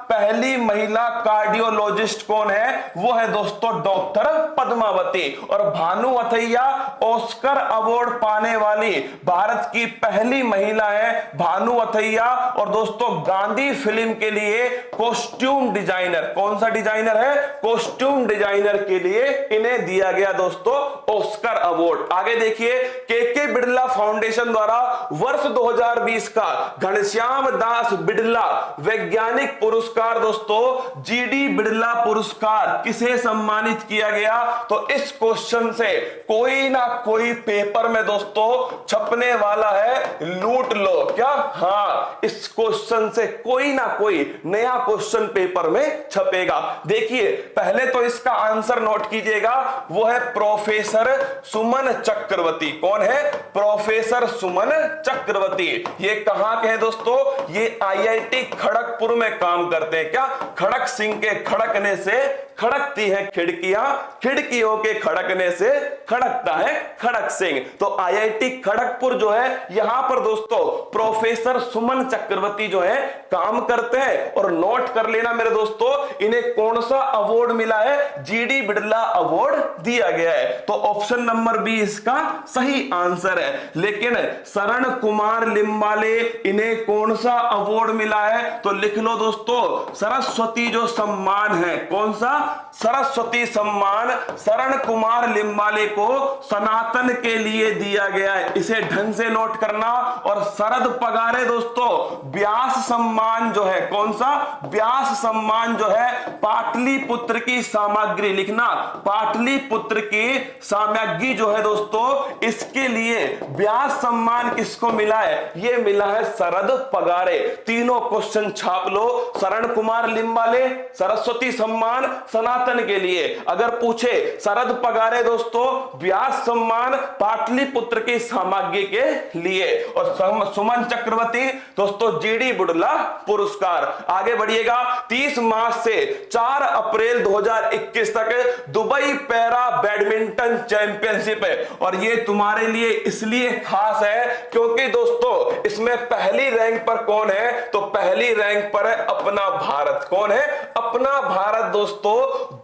पहली महिला कार्डियोलॉजिस्ट कौन है? वो है दोस्तों डॉक्टर पद्मावती। और भानु अथैया ऑस्कर अवार्ड पाने वाली भारत की पहली महिला है भानु अथैया। और दोस्तों गांधी फिल्म के लिए कॉस्ट्यूम डिजाइनर, कौन सा डिजाइनर है? कॉस्ट्यूम डिजाइनर के लिए इन्हें दिया गया दोस्तों ऑस्कर अवार्ड। आगे देखिए, के बिड़ला फाउंडेशन द्वारा वर्ष 2020 का घनश्याम दास बिड़ला वैज्ञानिक पुरस्कार दोस्तों जीडी बिड़ला पुरस्कार किसे सम्मानित किया गया? तो इस क्वेश्चन से कोई ना कोई पेपर में दोस्तों छपने वाला है, लूट लो। क्या? हाँ, इस क्वेश्चन से कोई ना कोई नया क्वेश्चन पेपर में छपेगा। देखिए पहले तो इसका आंसर नोट कीजिएगा, वो है प्रोफेसर सुमन चक्रवर्ती। कौन है? प्रोफेसर सुमन चक्रवर्ती। ये कहां के हैं दोस्तों? ये आईआईटी खड़गपुर में काम करते हैं। क्या? खड़क सिंह के खड़कने से खड़कती हैं खिड़कियां, खिड़कियों के खड़कने से खड़कता है खड़क सिंह। तो आईआईटी खड़गपुर जो है यहां पर दोस्तों प्रोफेसर सुमन चक्रवर्ती जो है काम करते हैं। और नोट कर लेना लेना मेरे दोस्तों, इन्हें कौन सा अवार्ड मिला है? जीडी बिड़ला अवार्ड दिया गया है। तो ऑप्शन नंबर बी इसका सही आंसर है। लेकिन शरण कुमार लिम्बाले, इन्हें कौन सा अवार्ड मिला है? तो लिख लो दोस्तों, सरस्वती जो सम्मान है, कौन सा? सरस्वती सम्मान शरण कुमार लिम्बाले को सनातन के लिए दिया गया है। इसे ढंग से नोट करना। और शरद पगारे दोस्तों व्यास सम्मान जो है, कौन सा? व्यास सम्मान जो है पाटलिपुत्र की सामग्री, लिखना पाटलिपुत्र की सामग्री जो है दोस्तों, इसके लिए व्यास सम्मान किसको मिला है? ये मिला है शरद पगारे। तीनों क्वेश्चन छाप लो। शरण कुमार लिम्बाले सरस्वती सम्मान सनातन के लिए, अगर पूछे शरद पगारे दोस्तों व्यास सम्मान पाटलिपुत्र की सामग्री के लिए, और सुमन चक्रवर्ती दोस्तों जीडी बिड़ला पुरस्कार। आगे बढ़िएगा। 30 मार्च से 4 अप्रैल 2021 तक दुबई पैरा बैडमिंटन चैंपियनशिप है। और ये तुम्हारे लिए इसलिए खास है क्योंकि दोस्तों इसमें पहली रैंक पर कौन है? तो पहली रैंक पर है अपना भारत। कौन है? अपना भारत दोस्तों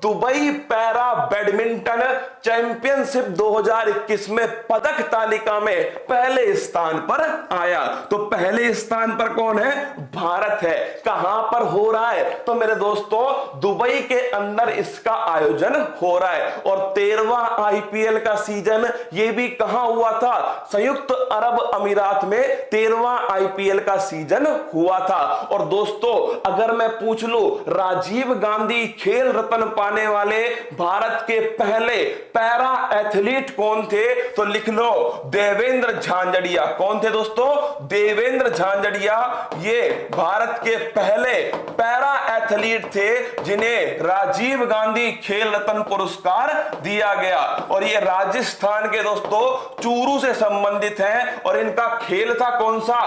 दुबई पैरा बैडमिंटन चैंपियनशिप 2021 में पदक तालिका में पहले स्थान पर आया। तो पहले स्थान पर कौन है? भारत है। कहां पर हो रहा है? तो मेरे दोस्तों दुबई के अंदर इसका आयोजन हो रहा है। और 13वां आईपीएल का सीजन ये भी कहां हुआ था? संयुक्त अरब अमीरात में 13वां आईपीएल का सीजन हुआ था। और दोस्तों अगर मैं पूछ लूं राजीव गांधी खेल रत्न पाने वाले भारत के पहले पैरा एथलीट कौन थे? तो लिख लो देवेंद्र झांझड़िया। कौन थे दोस्तों? देवेंद्र झांझड़िया। ये भारत के पहले पैरा एथलीट थे जिन्हें राजीव गांधी खेल रत्न पुरस्कार दिया गया। और ये राजस्थान के दोस्तों चूरू से संबंधित हैं। और इनका खेल था कौन सा?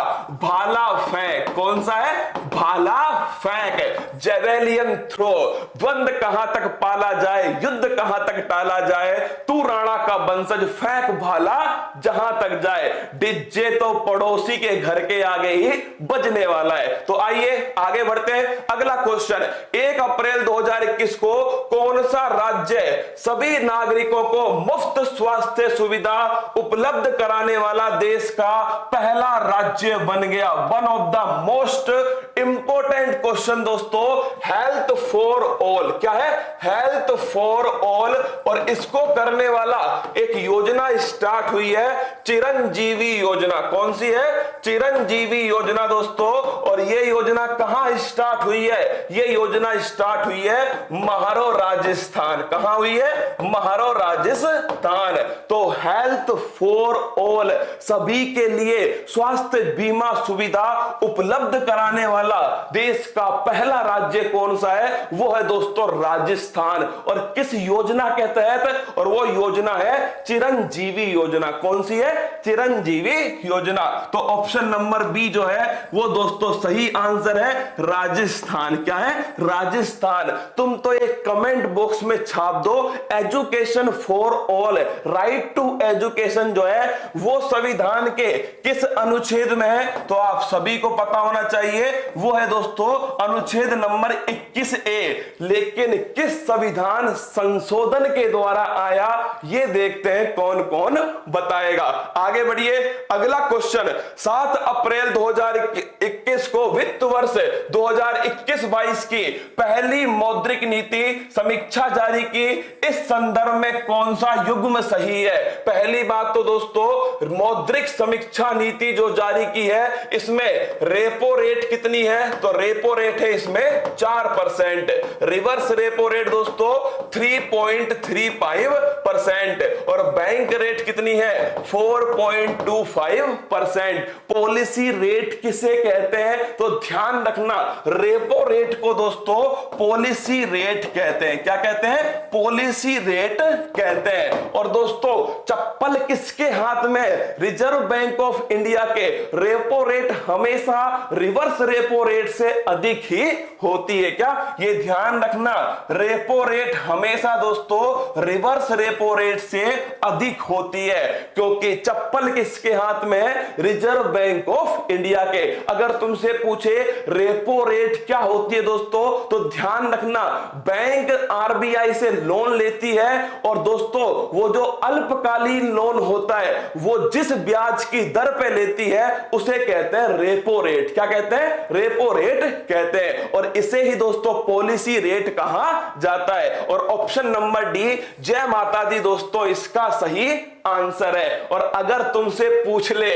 भाला फेंक। कौन सा है? भाला फेंक, जेवेलियन थ्रो। द्वंद कहां तक पाला जाए, युद्ध कहां तक टाला जाए, तू राणा का वंशज फेंक भाला जहां तक जाए, डिज्जे तो पड़ोसी के घर के आगे ही बजने वाला है। तो आइए आगे बढ़ते हैं। अगला क्वेश्चन, 1 अप्रैल 2021 को कौन सा राज्य सभी नागरिकों को मुफ्त स्वास्थ्य सुविधा उपलब्ध कराने वाला देश का पहला राज्य बन गया? One of the most important question दोस्तों, हेल्थ फॉर ऑल। क्या है? Health for all. और इसको करने वाला एक योजना स्टार्ट हुई है, चिरंजीवी योजना। कौन सी है? चिरंजीवी योजना दोस्तों। और ये योजना कहां स्टार्ट हुई है? ये योजना स्टार्ट हुई है महारो राजस्थान। कहां हुई है? महारो राजस्थान। तो हेल्थ फॉर ऑल, सभी के लिए स्वास्थ्य बीमा सुविधा उपलब्ध कराने वाला देश का पहला राज्य कौन सा है? वो है दोस्तों राजस्थान। और किस योजना के तहत? और वो योजना है चिरंजीवी योजना। कौन सी है? चिरंजीवी योजना। तो ऑप्शन नंबर बी जो है वो दोस्तों सही आंसर है, राजस्थान। क्या है? राजस्थान। तुम तो एक कमेंट बॉक्स में छाप दो education for all, right to education जो है वो संविधान के किस अनुच्छेद में है? तो आप सभी को पता होना चाहिए, वो है दोस्तों अनुच्छेद नंबर 21A। लेकिन किस संविधान संशोधन के द्वारा आया ये देखते हैं कौन कौन बताएगा। आगे बढ़िए। अगला क्वेश्चन, 7 अप्रैल 2021 को वित्त वर्ष 2021-22 की पहली मौद्रिक नीति समीक्षा जारी की। इस संदर्भ में कौन सा युग्म सही है? पहली बात तो दोस्तों मौद्रिक समीक्षा नीति जो जारी की है इसमें रेपो रेट कितनी है? तो रेपो रेट है इसमें 4%। रिवर्स रेपो रेट दोस्तों 3.35% और बैंक रेट कितनी है? 4.25%। पॉलिसी रेट किसे कहते हैं? तो ध्यान रखना रेपो रेट को दोस्तों पॉलिसी रेट कहते हैं। क्या कहते हैं? पॉलिसी रेट कहते हैं। और दोस्तों चप्पल किसके हाथ में? रिजर्व बैंक ऑफ इंडिया के रेपो रेट हमेशा रिवर्स रेपो रेट से अधिक ही होती है। क्या ये ध्यान रखना, रेपो रेट हमेशा दोस्तों रिवर्स रेपो रेट से अधिक होती है, क्योंकि चप्पल किसके हाथ में है? रिजर्व बैंक ऑफ इंडिया के। अगर तुमसे पूछे रेपो रेट क्या होती है दोस्तों, तो ध्यान रखना बैंक आरबीआई से लोन लेती है, और दोस्तों वो जो अल्पकालीन लोन होता है वो जिस ब्याज की दर पे लेती है उसे कहते हैं रेपो रेट। क्या कहते हैं? रेपो रेट कहते हैं। और इसे ही दोस्तों पॉलिसी रेट कहा जाता है। और ऑप्शन नंबर डी, जय माता दी दोस्तों, इसका सही आंसर है। और अगर तुमसे पूछ ले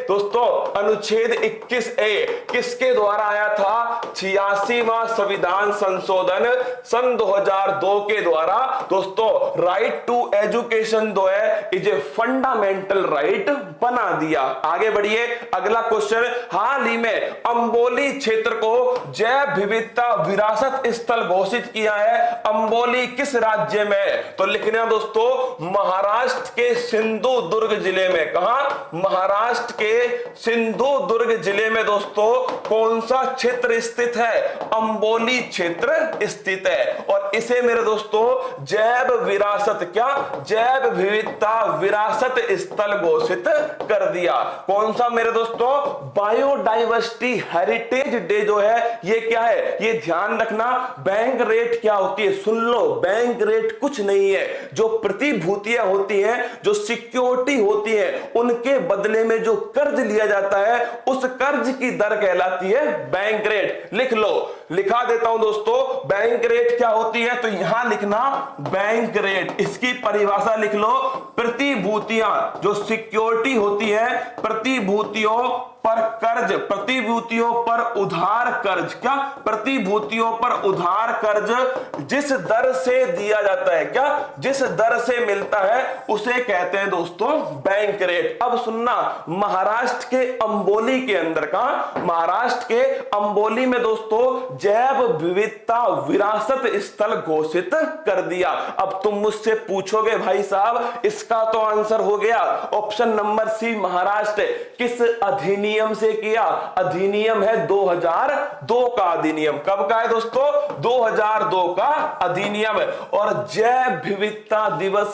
दोस्तों अनुच्छेद 21A किसके द्वारा आया था? 86वां संविधान संशोधन सन 2002 के द्वारा दोस्तों राइट टू एजुकेशन जो है इज ए फंडामेंटल राइट बना दिया। आगे बढ़िए, अगला क्वेश्चन, हाल ही में अंबोली क्षेत्र को जैव विविधता विरासत स्थल घोषित किया है। अंबोली किस राज्य में? तो लिखना दोस्तों महाराष्ट्र के सिंधुदुर्ग जिले में। कहा? महाराष्ट्र के सिंधुदुर्ग जिले में दोस्तों कौन सा क्षेत्र स्थित है? अंबोली क्षेत्र स्थित है। और इसे मेरे दोस्तों जैव विरासत, क्या जैव विविधता विरासत स्थल घोषित कर दिया। कौन सा मेरे दोस्तों? बायोडाइवर्सिटी हेरिटेज डे जो है ये क्या है? ये ध्यान रखना, बैंक रेट क्या होती है? सुन लो, बैंक रेट कुछ नहीं है, जो प्रतिभूतियां होती हैं, जो सिक्योरिटी होती है, उनके बदले में जो कर्ज लिया जाता है उस कर्ज की दर कहलाती है बैंक रेट। लिख लो, लिखा देता हूं दोस्तों, बैंक रेट क्या होती है? तो यहां लिखना बैंक रेट, इसकी परिभाषा लिख लो, प्रतिभूतियां जो सिक्योरिटी होती है, प्रतिभूतियों पर कर्ज, प्रतिभूतियों पर उधार कर्ज, क्या प्रतिभूतियों पर उधार कर्ज जिस दर से दिया जाता है, क्या जिस दर से मिलता है उसे कहते हैं दोस्तों बैंक रेट। अब सुनना, महाराष्ट्र के अंबोली के अंदर का, महाराष्ट्र के अंबोली में दोस्तों जैव विविधता विरासत स्थल घोषित कर दिया। अब तुम मुझसे पूछोगे भाई साहब इसका तो आंसर हो गया ऑप्शन नंबर सी महाराष्ट्र। किस अधिनियम से किया? अधिनियम है 2002 का अधिनियम। कब का है दोस्तों? 2002 का अधिनियम। और जैव विविधता दिवस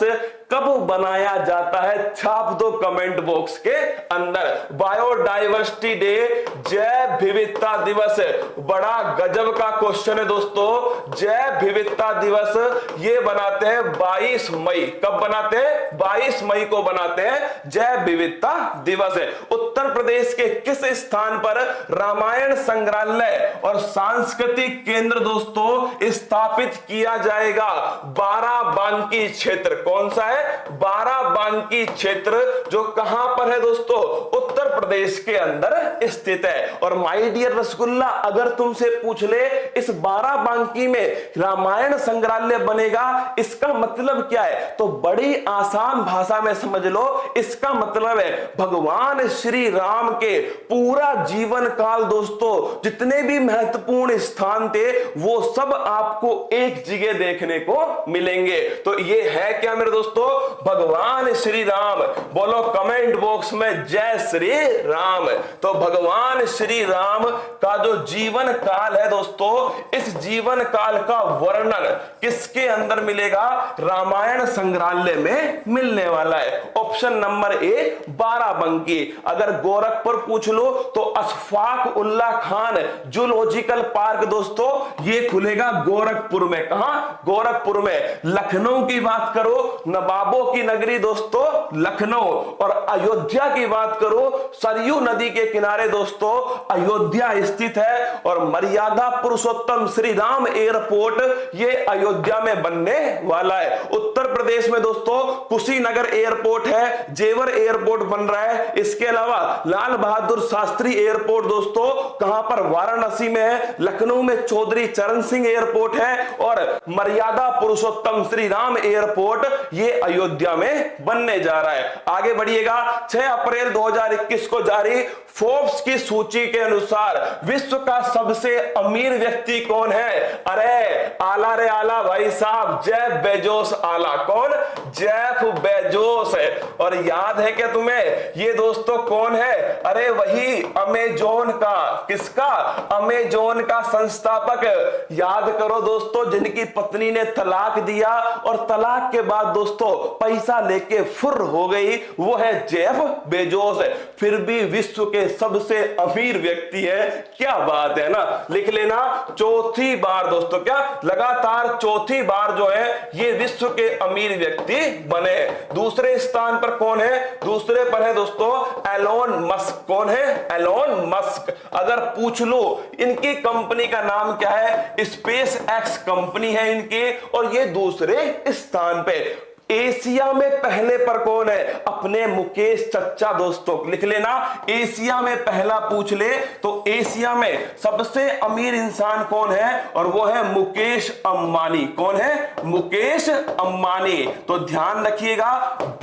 कब बनाया जाता है? छाप दो कमेंट बॉक्स के अंदर। बायोडाइवर्सिटी डे, जैव विविधता दिवस, बड़ा गजब का क्वेश्चन है दोस्तों। जैव विविधता दिवस ये बनाते हैं 22 मई। कब बनाते हैं? 22 मई को बनाते हैं जैव विविधता दिवस। उत्तर प्रदेश के किस स्थान पर रामायण संग्रहालय और सांस्कृतिक केंद्र दोस्तों स्थापित किया जाएगा? बाराबांकी क्षेत्र। कौन सा है? बाराबांकी क्षेत्र, जो कहां पर है दोस्तों? उत्तर प्रदेश के अंदर स्थित है। और माय डियर रसगुल्ला, अगर तुमसे पूछ ले इस बाराबांकी में रामायण संग्रहालय बनेगा, इसका मतलब क्या है? तो बड़ी आसान भाषा में समझ लो, इसका मतलब है भगवान श्री राम के पूरा जीवन काल दोस्तों जितने भी महत्वपूर्ण स्थान थे वो सब आपको एक जगह देखने को मिलेंगे। तो ये है क्या मेरे दोस्तों? भगवान श्री राम। बोलो कमेंट बॉक्स में जय श्री राम। तो भगवान श्री राम का जो जीवन काल है दोस्तों, इस जीवन काल का वर्णन किसके अंदर मिलेगा? रामायण संग्रहालय में मिलने वाला है। Option number A Barabanki. अगर गोरखपुर पूछ लो तो अशफाक उल्ला खान जूलॉजिकल पार्क दोस्तों ये खुलेगा गोरखपुर में। कहां? गोरखपुर में। लखनऊ की बात करो, नवाबों की नगरी दोस्तों लखनऊ। और अयोध्या की बात करो, सरयू नदी के किनारे दोस्तों अयोध्या स्थित है। और मर्यादा पुरुषोत्तम श्री राम एयरपोर्ट ये अयोध्या में बनने वाला है। उत्तर प्रदेश में दोस्तों कुशीनगर एयरपोर्ट है, जेवर एयरपोर्ट बन रहा है। इसके अलावा लाल बहादुर शास्त्री एयरपोर्ट दोस्तों कहां पर? वाराणसी में है। लखनऊ में चौधरी चरण सिंह एयरपोर्ट है। और मर्यादा पुरुषोत्तम श्री राम एयरपोर्ट ये अयोध्या में बनने जा रहा है। आगे बढ़िएगा, 6 अप्रैल 2021 को जारी फोर्ब्स की सूची के अनुसार विश्व का सबसे अमीर व्यक्ति कौन है? अरे आला रे आला भाई साहब, जेफ बेजोस आला। कौन? जेफ बेजोस है। और याद है क्या तुम्हें ये दोस्तों कौन है? अरे वही अमेजोन का, किसका? अमेजोन का संस्थापक। याद करो दोस्तों, जिनकी पत्नी ने तलाक दिया और तलाक के बाद दोस्तों पैसा लेके फुर्र हो गई, वो है जेफ बेजोस। फिर भी विश्व के सबसे अमीर व्यक्ति है। क्या बात है ना, लिख लेना। चौथी बार दोस्तों, क्या लगातार चौथी बार जो है ये विश्व के अमीर व्यक्ति बने। दूसरे स्थान पर कौन है? दूसरे पर है दोस्तों एलोन मस्क। कौन है? Elon Musk. अगर पूछ लो इनकी कंपनी का नाम क्या है? स्पेस एक्स कंपनी है इनकी, और ये दूसरे स्थान पे। एशिया में पहले पर कौन है? अपने मुकेश चच्चा दोस्तों, लिख लेना। एशिया में पहला पूछ ले तो एशिया में सबसे अमीर इंसान कौन है? और वो है मुकेश अंबानी। कौन है? मुकेश अंबानी। तो ध्यान रखिएगा,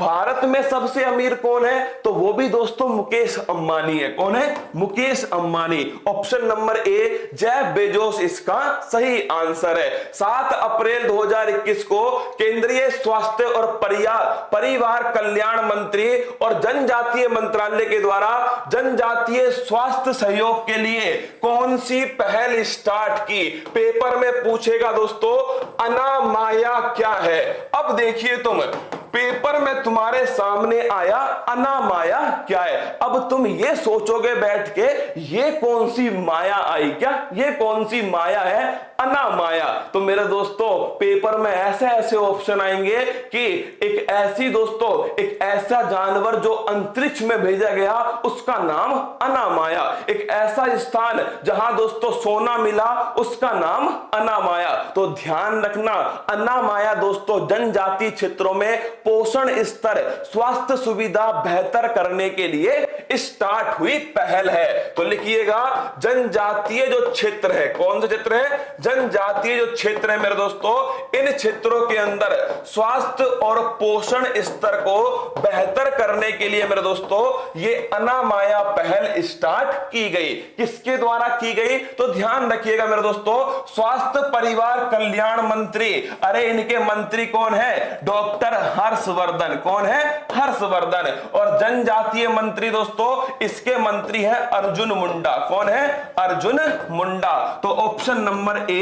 भारत में सबसे अमीर कौन है? तो वो भी दोस्तों मुकेश अंबानी है। कौन है? Mukesh Ambani. Option number A Jeff Bezos इसका सही आंसर है। 7 अप्रैल 2021 को केंद्रीय स्वास्थ्य और परिवार कल्याण मंत्री और जनजातीय मंत्रालय के द्वारा जनजातीय स्वास्थ्य सहयोग के लिए कौन सी पहल स्टार्ट की? पेपर में पूछेगा दोस्तों, अनामाया क्या है? अब देखिए तुम, पेपर में तुम्हारे सामने आया अनामाया क्या है। अब तुम ये सोचोगे बैठ के, ये कौन सी माया आई? क्या ये कौन सी माया है? अनामाया। तो मेरे दोस्तों पेपर में ऐसे ऐसे ऑप्शन आएंगे कि एक ऐसी दोस्तों एक ऐसा जानवर जो अंतरिक्ष में भेजा गया उसका नाम अनामाया। एक ऐसा स्थान जहां दोस्तों सोना मिला उसका नाम अनामाया। तो ध्यान रखना, अनामाया दोस्तों जनजातीय क्षेत्रों में पोषण स्तर, स्वास्थ्य सुविधा बेहतर करने के लिए स्टार्ट हुई पहल है। तो लिखिएगा जनजातीय जो क्षेत्र है, कौन सा क्षेत्र है? जनजातीय जो क्षेत्र है मेरे दोस्तों, इन क्षेत्रों के अंदर स्वास्थ्य और पोषण स्तर को बेहतर करने के लिए मेरे दोस्तों ये अनामाया पहल स्टार्ट की गई। किसके द्वारा की गई? तो ध्यान रखिएगा मेरे दोस्तों, स्वास्थ्य परिवार कल्याण मंत्री। अरे इनके मंत्री कौन है? डॉक्टर हर्षवर्धन। कौन है? हर्षवर्धन। और जनजातीय मंत्री दोस्तों इसके मंत्री है अर्जुन मुंडा। कौन है? अर्जुन मुंडा। तो ऑप्शन नंबर ए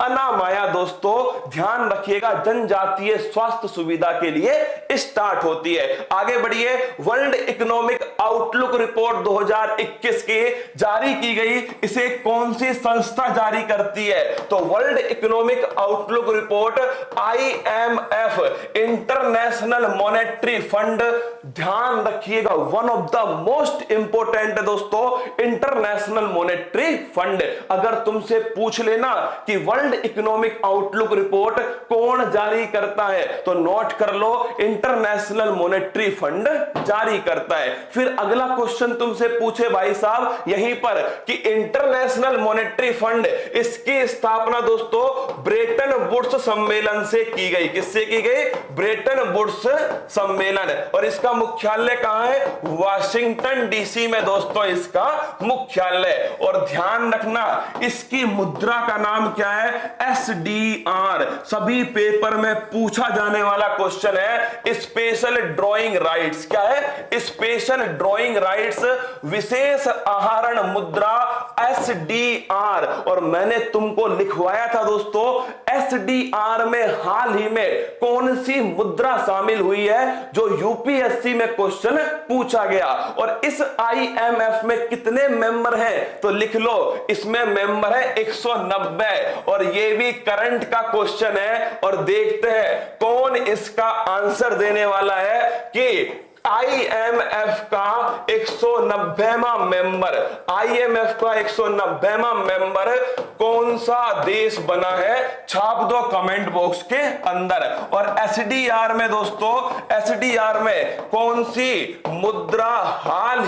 अनामाया दोस्तों ध्यान रखिएगा जनजातीय स्वास्थ्य सुविधा के लिए स्टार्ट होती है। आगे बढ़िए, वर्ल्ड इकोनॉमिक आउटलुक रिपोर्ट 2021 के जारी की गई, इसे कौन सी संस्था जारी करती है? तो world economic outlook report IMF, international monetary fund. ध्यान रखिएगा, one of the most important दोस्तों इंटरनेशनल मॉनेटरी फंड। अगर तुमसे पूछ लेना कि वर्ल्ड इकोनॉमिक आउटलुक रिपोर्ट कौन जारी करता है, तो नोट कर लो इंटरनेशनल मॉनेटरी फंड जारी करता है। फिर अगला क्वेश्चन तुमसे पूछे भाई साहब यहीं पर कि इंटरनेशनल मॉनेटरी फंड, इसकी स्थापना दोस्तों ब्रेटन वुड्स सम्मेलन से की गई। किससे की गई? ब्रेटन वुड्स सम्मेलन। और इसका मुख्यालय कहां है? वाशिंगटन डीसी में दोस्तों इसका मुख्यालय। और ध्यान रखना इसकी मुद्रा का नाम क्या है? SDR। सभी पेपर में पूछा जाने वाला क्वेश्चन है। Special drawing rights. क्या है? स्पेशल ड्रॉइंग राइट्स, विशेष आहरण मुद्रा SDR। और मैंने तुमको लिखवाया था दोस्तों SDR में हाल ही में कौन सी मुद्रा शामिल हुई है जो यूपीएससी में क्वेश्चन पूछा गया। और इस IMF में कितने मेंबर हैं? तो लिख लो इसमें मेंबर है 190। और ये भी करंट का क्वेश्चन है। और देखते हैं कौन इसका आंसर देने वाला है कि आईएमएफ का 190वां मेंबर, आईएमएफ का 190वां मेंबर कौन सा देश बना है? छाप दो कमेंट बॉक्स के अंदर। और एसडीआर में दोस्तों, एसडीआर में कौन सी मुद्रा हाल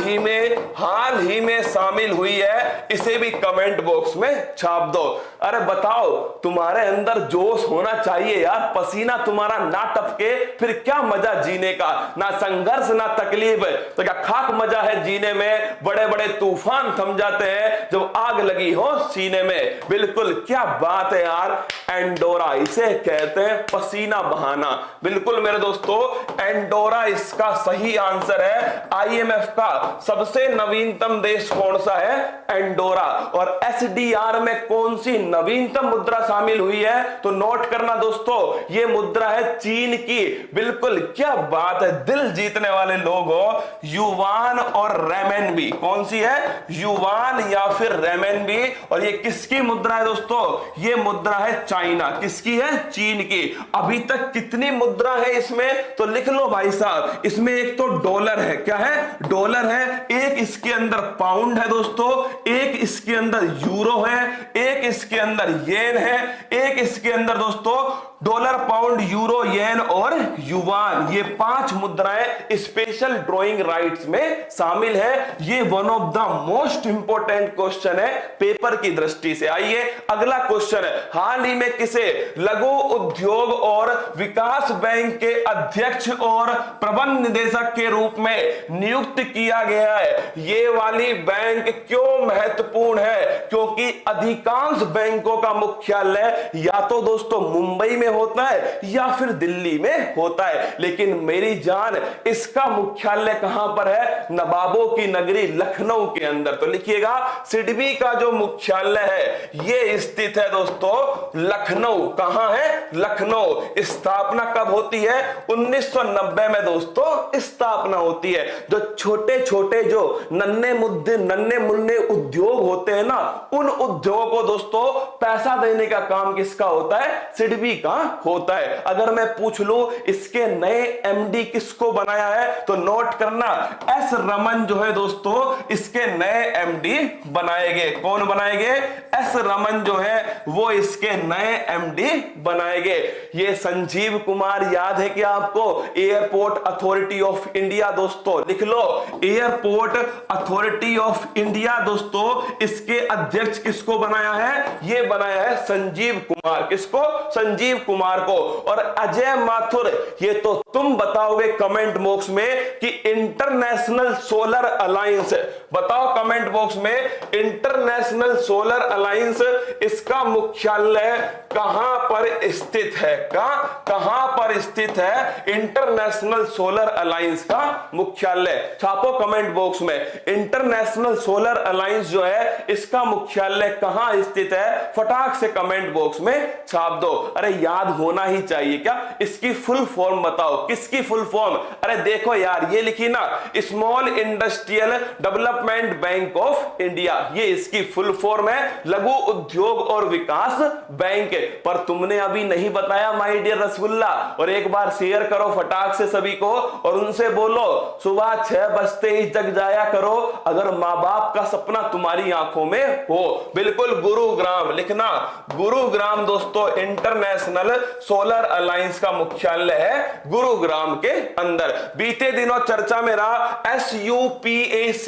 ही में शामिल हुई है, इसे भी कमेंट बॉक्स में छाप दो। अरे बताओ, तुम्हारे अंदर जोश होना चाहिए यार, पसीना तुम्हारा ना टपके फिर क्या मजा जीने का, ना संघर्ष ना तकलीफ, तो क्या खाक मजा है जीने में? बड़े बड़े तूफान थम जाते हैं जब आग लगी हो सीने में। बिल्कुल, क्या बात है यार, एंडोरा इसे कहते हैं पसीना बहाना। बिल्कुल मेरे दोस्तों, एंडोरा इसका सही आंसर है। आईएमएफ का सबसे नवीनतम देश कौन सा है? एंडोरा। और एसडीआर में कौन सी नवीनतम मुद्रा शामिल हुई है? तो नोट करना दोस्तों, यह मुद्रा है चीन की। बिल्कुल, क्या बात है, दिल जीतने वाले लोग हो। युवान और रेमेनबी, कौन सी है? युवान या फिर रेमेनबी। और ये किसकी मुद्रा है दोस्तों? ये मुद्रा है चाइना। किसकी है? चीन की। अभी तक कितनी मुद्रा है इसमें? तो लिख लो भाई साहब, इसमें एक तो डॉलर है, क्या है? डॉलर है, एक इसके अंदर पाउंड है दोस्तों, एक इसके अंदर यूरो है, एक इसके अंदर येन है, एक इसके अंदर दोस्तों डॉलर, पाउंड, यूरो, येन और युवान। ये 5 मुद्राएं स्पेशल ड्राइंग राइट्स में शामिल है। ये one of the most important question है पेपर की दृष्टि से। आइए अगला क्वेश्चन है, हाल ही में किसे लघु उद्योग और विकास बैंक के अध्यक्ष और प्रबंध निदेशक के रूप में नियुक्त किया गया है? ये वाली बैंक क्यों महत्वपूर्ण है? क्योंकि अधिकांश बैंकों का मुख्यालय या तो दोस्तों मुंबई में होता है या फिर दिल्ली में होता है, लेकिन मेरी जान इसका मुख्यालय कहां पर है? नवाबों की नगरी लखनऊ के अंदर। तो लिखिएगा, सिडबी का जो मुख्यालय है ये स्थित है दोस्तों लखनऊ। कहां है? लखनऊ। स्थापना कब होती है? 1990 में दोस्तों स्थापना होती है। जो छोटे छोटे जो नन्हे मुन्ने उद्योग होते हैं ना, उन उद्योगों को दोस्तों पैसा देने का काम किसका होता है? सिडबी का होता है। अगर मैं पूछ लूं इसके नए एमडी किसको बनाया है, तो नोट करना, एस रमन जो है दोस्तों इसके नए एमडी बनाएंगे। कौन बनाएंगे? एस रमन जो है वो इसके नए एमडी बनाएंगे। ये संजीव कुमार याद है कि आपको? एयरपोर्ट अथॉरिटी ऑफ इंडिया दोस्तों, लिख लो, एयरपोर्ट अथॉरिटी ऑफ इंडिया दोस्तों, इसके अध्यक्ष किसको बनाया है? ये बनाया है संजीव कुमार। किसको? संजीव कुमार को। और अजय माथुर, ये तो तुम बताओगे कमेंट बॉक्स में कि इंटरनेशनल सोलर अलायंस, बताओ कमेंट बॉक्स में, इंटरनेशनल सोलर अलायंस इसका मुख्यालय कहां पर स्थित है? कहां पर स्थित है इंटरनेशनल सोलर अलायंस का मुख्यालय? छापो कमेंट बॉक्स में, इंटरनेशनल सोलर अलायंस जो है इसका मुख्यालय कहां स्थित है? फटाक से कमेंट बॉक्स में छाप दो। अरे याद होना ही चाहिए क्या? इसकी फुल फॉर्म बताओ। किसकी फुल फॉर्म? अरे देखो यार, ये लिखी ना, small industrial development bank of India, ये इसकी फुल फॉर्म है, लघु उद्योग और विकास बैंक। पर तुमने अभी नहीं बताया माय डियर रसगुल्ला। और एक बार शेयर करो फटाक से सभी को, और उनसे बोलो सुबह 6 बजते ही जग जाया करो अगर मां बाप का सपना तुम्हारी आंखों में हो। बिल्कुल, गुरुग्राम लिखना, गुरुग्राम दोस्तों इंटरनेशनल सोलर अलायंस का मुख्यालय है गुरुग्राम के अंदर। बीते दिनों चर्चा में रहा SUPAC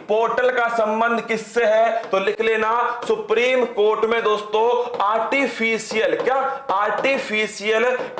पोर्टल का संबंध किससे है? तो लिख लेना, सुप्रीम कोर्ट में दोस्तों आर्टिफिशियल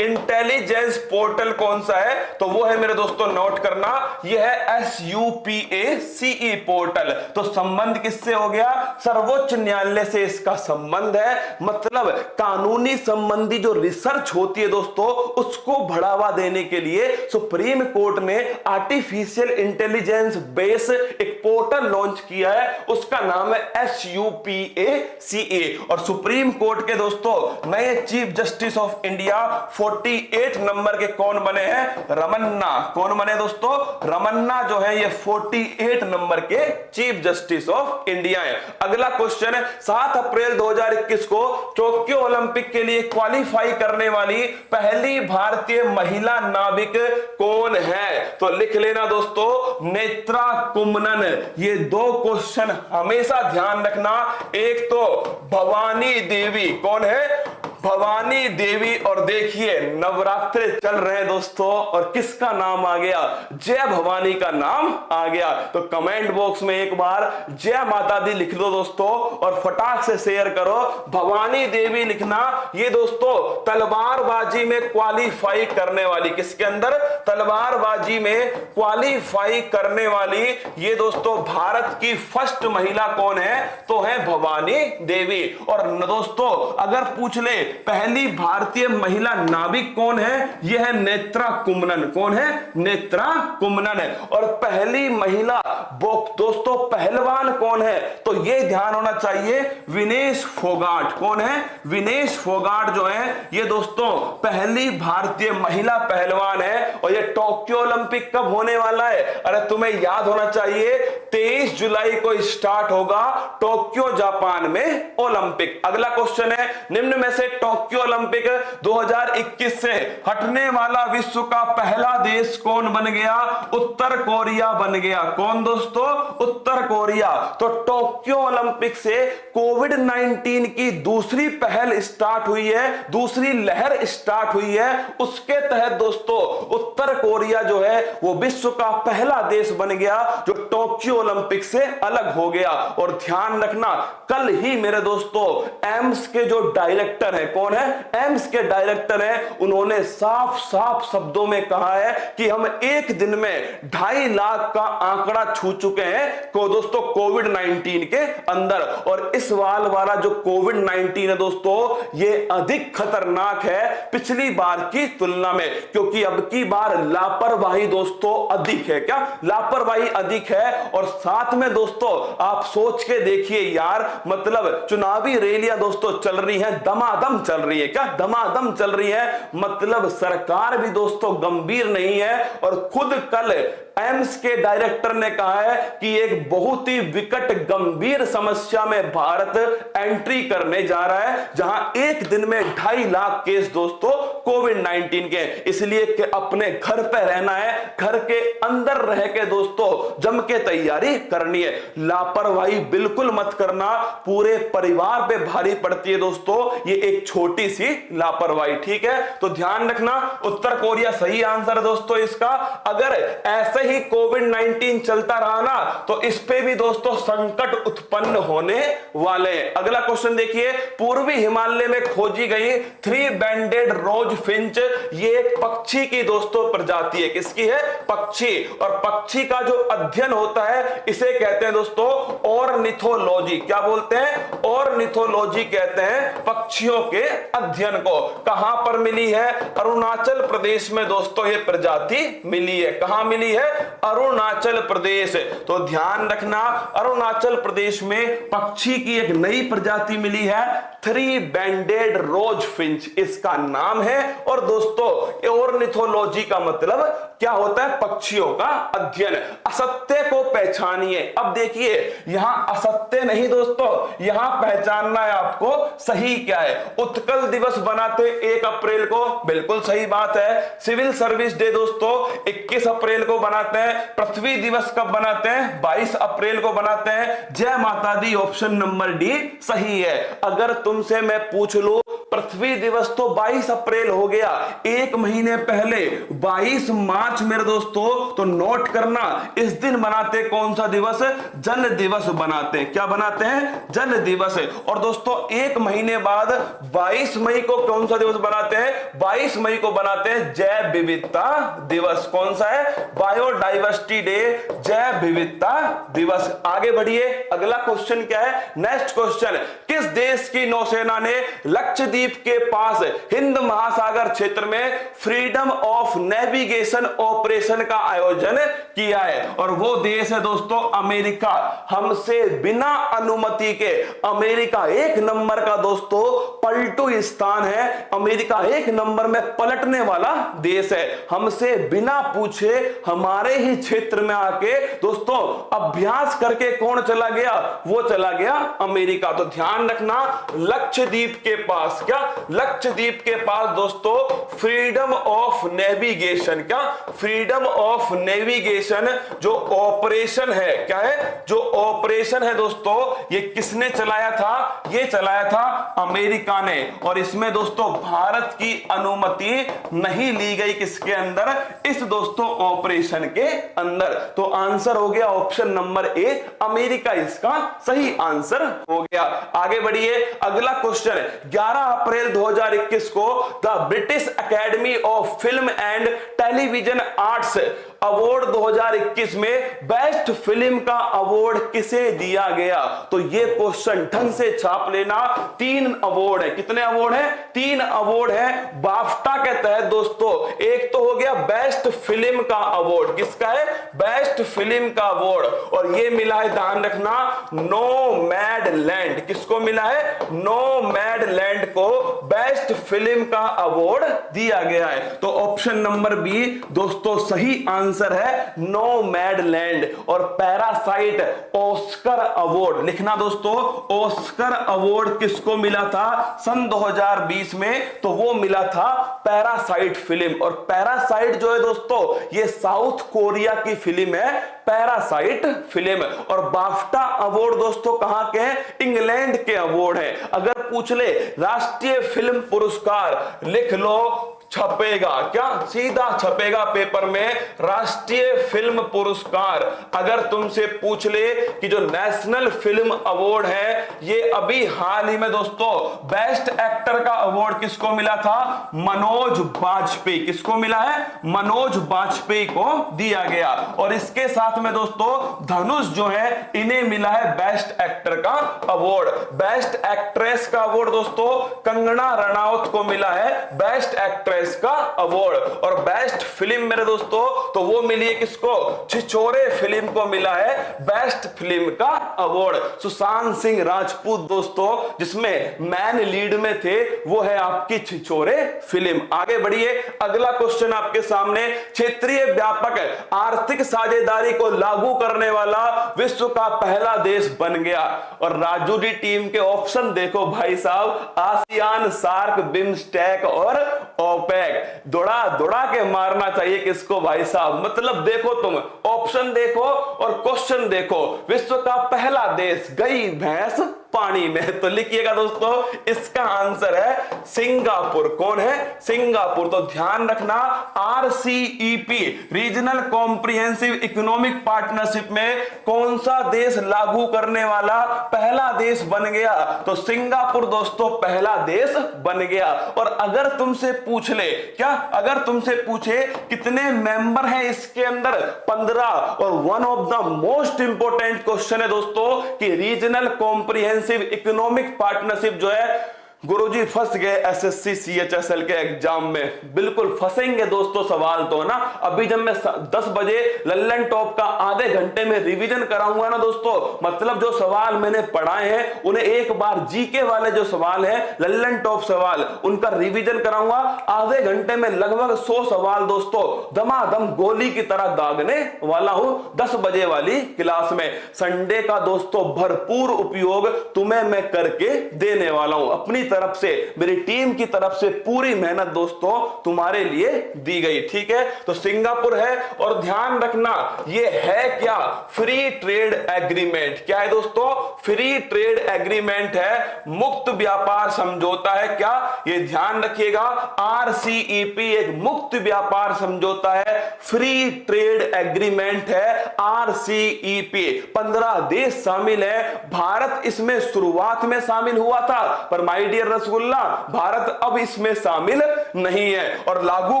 इंटेलिजेंस पोर्टल कौन सा है? तो वो है मेरे दोस्तों, नोट करना, यह है SUPACE पोर्टल। तो संबंध किससे हो गया? सर्वोच्च न्यायालय से इसका संबंध है। मतलब कानूनी संबंधी जो रिसर्च होती है दोस्तों, उसको बढ़ावा देने के लिए सुप्रीम कोर्ट ने आर्टिफिशियल इंटेलिजेंस बेस एक पोर्टल लॉन्च किया है, उसका नाम है SUPACE। और सुप्रीम कोर्ट के दोस्तों नए chief justice of India 48 number के कौन बने हैं? रमन्ना। कौन बने दोस्तों? रमन्ना जो है ये 48 नंबर के चीफ जस्टिस ऑफ इंडिया है। अगला क्वेश्चन है, 7 अप्रैल 2021 को टोक्यो ओलंपिक के लिए क्वालिफाई करने वाली पहली भारतीय महिला नाविक कौन है? है? तो लिख लेना दोस्तों, नेत्रा कुम्भनन। ये दो क्वेश्चन हमेशा ध्यान रखना। एक तो भवानी देवी, कौन है? भवानी देवी। और देखिए नवरात्रे चल रहे हैं दोस्तों, और किसका नाम आ गया? जय भवानी का नाम आ गया। तो कमेंट बॉक्स में एक बार जय माता दी लिख दो दोस्तों, और फटाक से शेयर करो। भवानी देवी लिखना। ये दोस्तों तलवारबाजी में क्वालिफाई करने वाली, किसके अंदर? तलवारबाजी में क्वालिफाई करने वाली ये दोस्तों भारत की फर्स्ट महिला कौन है? तो है भवानी देवी। और दोस्तों अगर पूछ ले पहली भारतीय महिला नाविक कौन है? यह है नेत्रा कुम्भनन। कौन है? नेत्रा कुम्भनन है। और पहली महिला दोस्तों पहलवान कौन है? तो यह ध्यान होना चाहिए, विनेश फोगाट। कौन है? विनेश फोगाट जो है ये दोस्तों पहली भारतीय महिला पहलवान है। और ये टोक्यो ओलंपिक कब होने वाला है? अरे तुम्हें याद होना चाहिए, 23 जुलाई को स्टार्ट होगा टोक्यो जापान में ओलंपिक। अगला क्वेश्चन है, निम्न में से टोक्यो ओलंपिक 2021 से हटने वाला विश्व का पहला देश कौन बन गया? उत्तर कोरिया बन गया। कौन दोस्तों? उत्तर कोरिया। तो टोक्यो ओलंपिक से कोविड-19 की दूसरी पहल स्टार्ट हुई है, दूसरी लहर स्टार्ट हुई है। उसके तहत दोस्तों उत्तर कोरिया जो है वो विश्व का पहला देश बन गया जो टोक्यो ओलंपिक से अलग हो गया। और ध्यान रखना, कल ही मेरे दोस्तों एम्स के जो डायरेक्टर है, कौन है? एम्स के डायरेक्टर है, उन्होंने साफ साफ शब्दों में कहा है कि हम एक दिन में 2.5 लाख का आंकड़ा छू चुके हैं को दोस्तों कोविड-19 के अंदर। और इस वाल वाला जो कोविड-19 है दोस्तों ये अधिक खतरनाक है पिछली बार की तुलना में, क्योंकि अब की बार लापरवाही दोस्तों अधिक है। क्या? लापरवाही अधिक है। और साथ में दोस्तों आप सोच के देखिए यार, मतलब चुनावी रैलियां दोस्तों चल रही हैं, दमादम चल रही है। क्या? दमादम चल रही है। मतलब सरकार भी दोस्तों गंभीर नहीं है। और खुद कल एम्स के डायरेक्टर ने कहा है कि एक बहुत ही विकट गंभीर समस्या में भारत एंट्री करने जा रहा है, जहां एक दिन में 2.5 लाख केस दोस्तों कोविड-19 के। इसलिए कि अपने घर पे रहना है, घर के अंदर रह के दोस्तों जम के तैयारी करनी है। लापरवाही बिल्कुल मत करना, पूरे परिवार पे भारी पड़ती है दोस्तों ये एक छोटी सी लापरवाही। ठीक है, तो ध्यान रखना, उत्तर कोरिया सही आंसर है दोस्तों इसका। अगर ऐसे ही कोविड-19 चलता रहा ना तो इस पे भी दोस्तों संकट उत्पन्न होने वाले हैं। अगला क्वेश्चन देखिए, पूर्वी हिमालय में खोजी गई 3 बैंडेड रोज फिंच, ये एक पक्षी की दोस्तों प्रजाति है। किसकी है? पक्षी। और पक्षी का जो अध्ययन होता है इसे कहते हैं दोस्तों ऑर्निथोलॉजी। क्या बोलते हैं? ऑर्निथोलॉजी कहते हैं पक्षियों के अध्ययन को। कहां पर मिली है? अरुणाचल प्रदेश में दोस्तों ये प्रजाति मिली है। कहां मिली है? अरुणाचल प्रदेश। तो ध्यान रखना, अरुणाचल प्रदेश में पक्षी की एक नई प्रजाति मिली है, 3 बैंडेड रोज फिंच इसका नाम है। और दोस्तों ऑर्निथोलॉजी का मतलब क्या होता है? पक्षियों का अध्ययन। असत्य को पहचानिए। अब देखिए यहां असत्य नहीं दोस्तों, यहां पहचानना है आपको सही क्या है। उत्कल दिवस बनाते 1 अप्रैल को, बिल्कुल सही बात है। सिविल सर्विस डे दोस्तों 21 अप्रैल को बनाते हैं। पृथ्वी दिवस कब बनाते हैं? 22 अप्रैल को बनाते हैं। जय माता दी ऑप्शन नंबर डी सही है। अगर तुमसे मैं पूछ लूं पृथ्वी दिवस तो 22 अप्रैल हो गया, एक महीने पहले 22 मार्च मेरे दोस्तों, तो नोट करना इस दिन बनाते कौन सा दिवस? जल दिवस बनाते हैं। क्या बनाते हैं? जल दिवस। और दोस्तों एक महीने बाद 22 मई को कौन सा दिवस बनाते हैं? 22 मई को बनाते हैं जैव विविधता दिवस। कौन सा है? बायोडाइवर्सिटी डे, जैव विविधता दिवस। आगे बढ़िए, अगला क्वेश्चन क्या है? नेक्स्ट क्वेश्चन, किस देश की नौसेना ने लक्षद्वीप के पास हिंद महासागर क्षेत्र में फ्रीडम ऑफ नेविगेशन ऑपरेशन का आयोजन किया है? और वो देश है दोस्तों अमेरिका। हमसे बिना अनुमति के अमेरिका 1 नंबर का दोस्तों पलटू स्थान है। अमेरिका 1 नंबर में पलटने वाला देश है। हमसे बिना पूछे हमारे ही क्षेत्र में आके दोस्तों अभ्यास करके कौन चला गया? वो चला गया अमेरिका। तो ध्यान रखना, लक्षद्वीप के पास, क्या लक्षद्वीप के पास दोस्तों फ्रीडम ऑफ नेविगेशन, क्या फ्रीडम ऑफ नेविगेशन जो ऑपरेशन है, क्या है जो ऑपरेशन है दोस्तों, ये किसने चलाया था? ये चलाया था अमेरिका ने। और इसमें दोस्तों भारत की अनुमति नहीं ली गई, किसके अंदर? इस दोस्तों ऑपरेशन के अंदर। तो आंसर हो गया ऑप्शन नंबर ए, अमेरिका इसका सही आंसर हो गया। आगे बढ़िए, अगला क्वेश्चन 11 अप्रैल 2021 को the British academy of film and television arts award 2021 में बेस्ट फिल्म का अवार्ड किसे दिया गया? तो ये क्वेश्चन ढंग से छाप लेना। 3 अवार्ड है। कितने अवार्ड है? 3 अवार्ड है बाफ्टा के तहत दोस्तों। एक तो हो गया बेस्ट फिल्म का अवार्ड, किसका है? बेस्ट फिल्म का अवार्ड। और ये मिला है, ध्यान रखना, नोमैडलैंड। किसको मिला है? नोमैडलैंड को बेस्ट फिल्म का अवार्ड दिया गया है। तो ऑप्शन नंबर बी दोस्तों सही आंसर है, नोमैडलैंड। और पैरासाइट ऑस्कर अवार्ड लिखना दोस्तों, ऑस्कर अवार्ड किसको मिला था सन 2020 में? तो वो मिला था पैरासाइट फिल्म। और पैरासाइट जो है दोस्तों ये साउथ कोरिया की फिल्म है, पैरासाइट फिल्म। और बाफ्टा अवार्ड दोस्तों कहां के हैं? इंग्लैंड के अवार्ड है। अगर पूछ ले राष्ट्रीय फिल्म पुरस्कार, लिख लो, छपेगा, क्या सीधा छपेगा पेपर में, राष्ट्रीय फिल्म पुरस्कार। अगर तुमसे पूछ ले कि जो नेशनल फिल्म अवार्ड है, ये अभी हाल ही में दोस्तों बेस्ट एक्टर का अवार्ड किसको मिला था? मनोज बाजपेयी। किसको मिला है? मनोज बाजपेयी को दिया गया। और इसके साथ में दोस्तों धनुष जो है इन्हें मिला है बेस्ट एक्टर का अवार्ड। बेस्ट एक्ट्रेस का अवार्ड दोस्तों कंगना रनावत को मिला है बेस्ट एक्ट्रेस का अवार्ड। और बेस्ट फिल्म मेरे दोस्तों तो वो मिली है किसको? छिछोरे फिल्म को मिला है बेस्ट फिल्म का अवार्ड। सुशांत सिंह राजपूत दोस्तों जिसमें मैन लीड में थे, वो है आपकी छिछोरे फिल्म। आगे बढ़िए, अगला क्वेश्चन आपके सामने, क्षेत्रीय व्यापक आर्थिक साझेदारी को लागू करने वाला विश्व का पहला देश बन गया। और राजू डी टीम के ऑप्शन देखो भाई साहब, आसियान, सार्क, बिम्स्टेक और ओपेक। दौड़ा दौड़ा के मारना चाहिए किसको भाई साहब? मतलब देखो तुम ऑप्शन देखो और क्वेश्चन देखो, विश्व का पहला देश, गई भैंस पानी में। तो लिखिएगा दोस्तों इसका आंसर है सिंगापुर। कौन है? सिंगापुर। तो ध्यान रखना, RCEP regional comprehensive economic partnership में कौन सा देश लागू करने वाला पहला देश बन गया? तो सिंगापुर दोस्तों पहला देश बन गया। और अगर तुमसे पूछ ले, क्या अगर तुमसे पूछे कितने मेंबर हैं इसके अंदर? 15। और one of the most important question है दोस्तों कि रीजनल कॉम्प्रिहेंसिव इकोनॉमिक पार्टनरशिप जो है, गुरुजी फंस गए SSC CHSL के एग्जाम में, बिल्कुल फंसेंगे दोस्तों सवाल तो ना। अभी जब मैं 10 बजे लल्लन टॉप का आधे घंटे में रिवीजन कराऊंगा ना दोस्तों, मतलब जो सवाल मैंने पढ़ाए हैं उन्हें एक बार जीके वाले जो सवाल है, लल्लन टॉप सवाल, उनका रिवीजन कराऊंगा आधे घंटे में। लगभग 100 सवाल दोस्तों दमादम गोली की तरह दागने वाला हूं 10 बजे वाली क्लास में। संडे का दोस्तों भरपूर उपयोग तुम्हें मैं करके देने वाला हूं। अपनी तरफ से, मेरी टीम की तरफ से पूरी मेहनत दोस्तों तुम्हारे लिए दी गई, ठीक है? तो सिंगापुर है। और ध्यान रखना ये है क्या? Free trade agreement. क्या है दोस्तों? फ्री ट्रेड एग्रीमेंट है, मुक्त व्यापार समझौता है। क्या? ये ध्यान रखिएगा, RCEP एक मुक्त व्यापार समझौता है, फ्री ट्रेड एग्रीमेंट है RCEP। 15 देश शामिल है। भारत इसमें शुरुआत में शामिल हुआ था, पर माय डियर रसगुल्ला भारत अब इसमें शामिल नहीं है। और लागू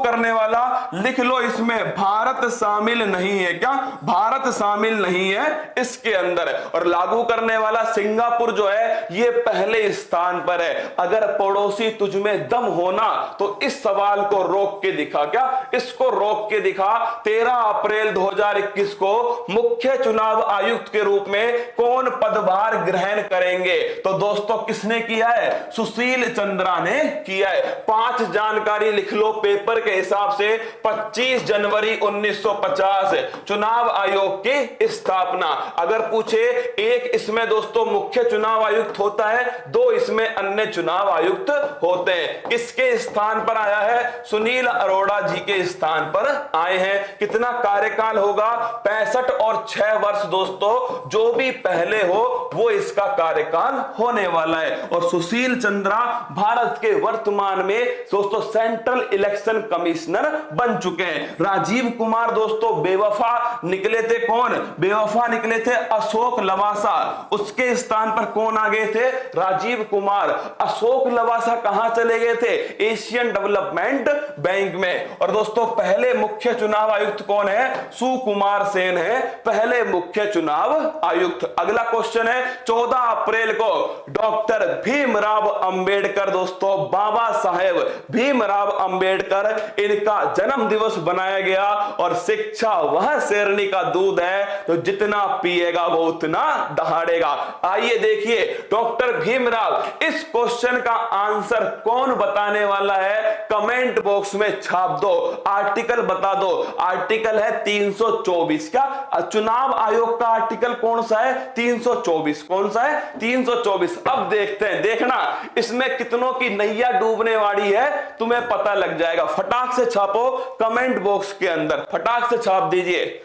करने वाला लिख लो इसमें, भारत शामिल नहीं है। क्या? भारत शामिल नहीं है इसके अंदर। और लागू करने वाला सिंगापुर जो है ये पहले स्थान पर है। अगर पड़ोसी तुझ में दम होना तो इस सवाल को रोक के दिखा। क्या? इसको रोक के दिखा। 13 अप्रैल 2021 को मुख्य चुनाव आयुक्त के रूप में कौन पदभार ग्रहण करेंगे? तो दोस्तों किसने किया है? सुशील चंद्रा ने किया है। 5 जानकारी लिख लो पेपर के हिसाब से। 25 जनवरी 1950 चुनाव आयोग की स्थापना। अगर पूछे, एक इसमें दोस्तों मुख्य चुनाव आयुक्त होता है, 2 इसमें अन्य चुनाव आयुक्त होते हैं। किसके स्थान पर आया है? सुनील अरोड़ा जी के स्थान पर आए हैं। कितना कार्यकाल होगा? 65 और 6 वर्ष दोस्तों, जो भी पहले हो वो इसका कार्यकाल होने वाला है। और सुशील चंद्रा भारत के वर्तमान में दोस्तों सेंट्रल इलेक्शन कमिश्नर बन चुके हैं। राजीव कुमार दोस्तों बेवफा निकले थे। कौन बेवफा निकले थे? अशोक लवासा। उसके स्थान पर कौन आ गए थे? राजीव कुमार। अशोक लवासा कहां चले गए थे? एशियन डेवलपमेंट बैंक में। और दोस्तों पहले मुख्य चुनाव आयुक्त कौन है? सुकुमार सेन है पहले मुख्य चुनाव आयुक्त। अगला क्वेश्चन है, 14 अप्रैल को डॉक्टर भीमराव अंबेडकर दोस्तों, बाबा साहेब भीमराव अंबेडकर, इनका जन्म दिवस बनाया गया। और शिक्षा वह शेरनी का दूध है तो जितना पिएगा वो उतना दहाड़ेगा। आइए देखिए डॉक्टर भीमराव, इस क्वेश्चन का आंसर कौन बताने वाला है? कमेंट बॉक्स में छाप दो, आर्टिकल बता दो। आर्टिकल है 324। क्या चुनाव आयोग का आर्टिकल कौन सा है? 324। कौन सा है? 324। अब देखते हैं, देखना इसमें कितनों की नैया डूबने वाली है तुम्हें पता लग जाएगा। फटाक से छापो कमेंट बॉक्स के अंदर, फटाक से छाप दीजिए।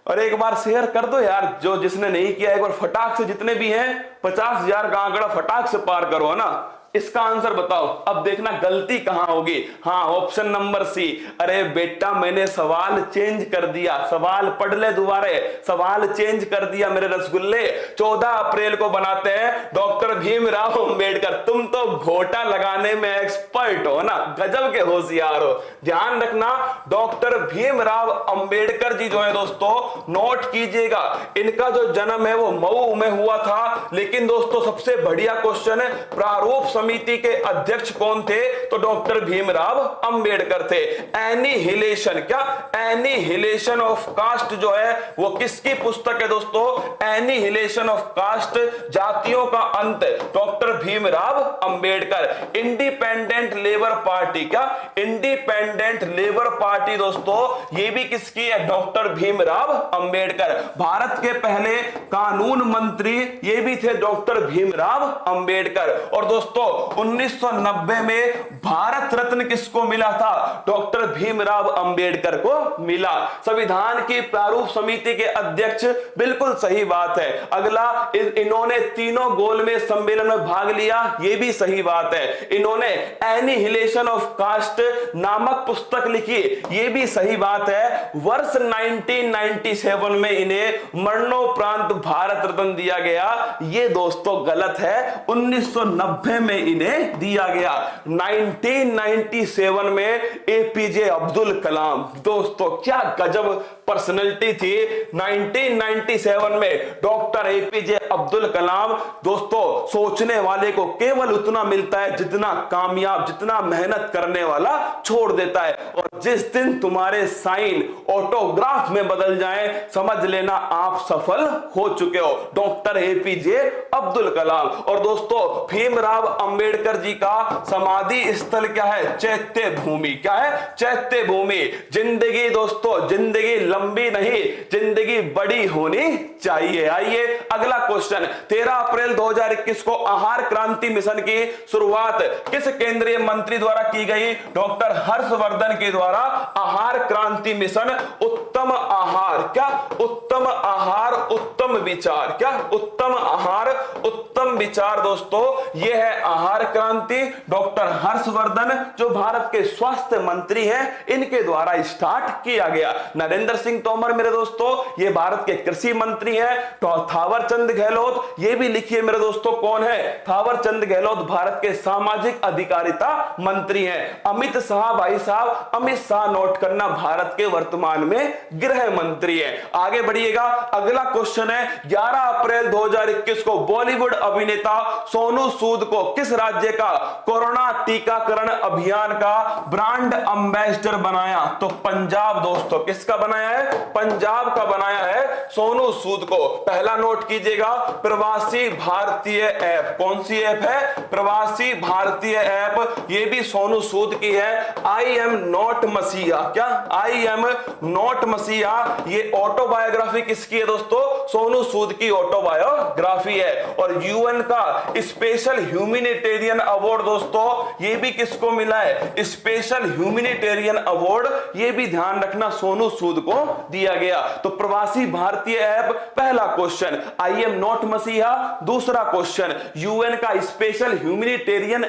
और एक बार शेयर कर दो यार, जो जिसने नहीं किया एक बार फटाक से, जितने भी हैं 50,000 का आंकड़ा फटाक से पार करो, है ना। इसका आंसर बताओ। अब देखना गलती कहां होगी। हाँ, ऑप्शन नंबर सी। अरे बेटा मैंने सवाल चेंज कर दिया, सवाल पढ़ ले दोबारा, सवाल चेंज कर दिया मेरे रसगुल्ले। 14 अप्रैल को बनाते हैं डॉक्टर भीमराव अंबेडकर। तुम तो घोटा लगाने में एक्सपर्ट हो ना, गजब के होशियार हो। ध्यान रखना डॉक्टर भीमराव अंबेडकर जी जो है दोस्तों, नोट कीजिएगा, इनका जो जन्म है वो मऊ में हुआ था। लेकिन दोस्तों सबसे बढ़िया क्वेश्चन है, प्रारूप समिति के अध्यक्ष कौन थे? तो डॉक्टर भीमराव अंबेडकर थे। एनिहिलेशन, क्या एनिहिलेशन ऑफ कास्ट जो है वो किसकी पुस्तक है दोस्तों? एनिहिलेशन ऑफ कास्ट, जातियों का अंत, doctor Bhimrao Ambedkar. Independent labour party, क्या इंडिपेंडेंट लेबर पार्टी दोस्तों, ये भी किसकी है? डॉक्टर भीमराव अंबेडकर। भारत के पहले कानून मंत्री ये भी थे डॉक्टर भीमराव अंबेडकर। और दोस्तों 1990 में भारत रत्न किसको मिला था? डॉक्टर भीमराव अंबेडकर को मिला। संविधान की प्रारूप समिति के अध्यक्ष, बिल्कुल सही बात है। अगला, इन्होंने तीनों गोलमेज सम्मेलन में भाग लिया, यह भी सही बात है। इन्होंने एनिहिलेशन ऑफ कास्ट नामक पुस्तक लिखी, यह भी सही बात है। वर्ष 1997 में इन्हें मरणोपरांत भारत रत्न दिया गया, यह दोस्तों गलत है। 1990 में इन्हें दिया गया। 1997 में एपीजे अब्दुल कलाम, दोस्तों क्या गजब पर्सनैलिटी थी। 1997 में डॉक्टर एपीजे अब्दुल कलाम, दोस्तों सोचने वाले को केवल उतना मिलता है जितना कामयाब, जितना मेहनत करने वाला छोड़ देता है। और जिस दिन तुम्हारे साइन ऑटोग्राफ में बदल जाएं, समझ लेना आप सफल हो चुके हो। Doctor APJ Abdul Kalam. और दोस्तों भीमराव अंबेडकर जी का समाधि स्थल क्या है? चैत्य भूमि। क्या है? चैत्य भूमि। जिंदगी दोस्तों, जिंदगी लंबी नहीं, जिंदगी बड़ी होनी चाहिए। आइए अगला क्वेश्चन, 13 अप्रैल 2021 को आहार क्रांति मिशन की शुरुआत किस केंद्रीय मंत्री द्वारा की गई? डॉक्टर हर्षवर्धन के द्वारा आहार क्रांति मिशन। उत्तम आहार, क्या उत्तम आहार उत्तम विचार, क्या उत्तम आहार उत्तम विचार दोस्तों, यह है आहार क्रांति। डॉक्टर हर्षवर्धन जो भारत के स्वास्थ्य मंत्री हैं, इनके द्वारा स्टार्ट किया गया। नरेंद्र सिंह तोमर मेरे दोस्तों, ये भारत के कृषि मंत्री हैं। तो थावरचंद गहलोत, ये भी लिखिए मेरे दोस्तों कौन है? थावरचंद गहलोत भारत के सामाजिक अधिकारिता मंत्री हैं। अमित शाह, भाई साहब अमित अमित शाह नोट करना भारत के वर्तमान में गृह मंत्री है। आगे बढ़िएगा, अगला क्वेश्चन है 11 अप्रैल 2021 को बॉलीवुड अभिनेता सोनू सूद को किस राज्य का कोरोना टीकाकरण अभियान का ब्रांड एम्बेसडर बनाया? तो पंजाब दोस्तों, किसका बनाया है? पंजाब का बनाया है सोनू सूद को। पहला नोट कीजिएगा, प्रवासी भारतीय ऐप। कौन सी ऐप है? प्रवासी भारतीय ऐप। ये भी सोनू सूद की है। आई एम नॉट मसीहा। क्या? आई एम नॉट मसीहा। ये ऑटोबायोग्राफी किसकी है दोस्तों? सोनू सूद की ऑटोबायोग्राफी है। और यूएन का स्पेशल ह्यूमैनिटेरियन अवार्ड दोस्तों, ये भी किसको मिला है? स्पेशल ह्यूमैनिटेरियन अवार्ड, ये भी ध्यान रखना सोनू सूद को दिया गया। तो प्रवासी भारतीय ऐप पहला क्वेश्चन, आई एम नॉट मसीहा दूसरा क्वेश्चन, यूएन का स्पेशल ह्यूमैनिटेरियन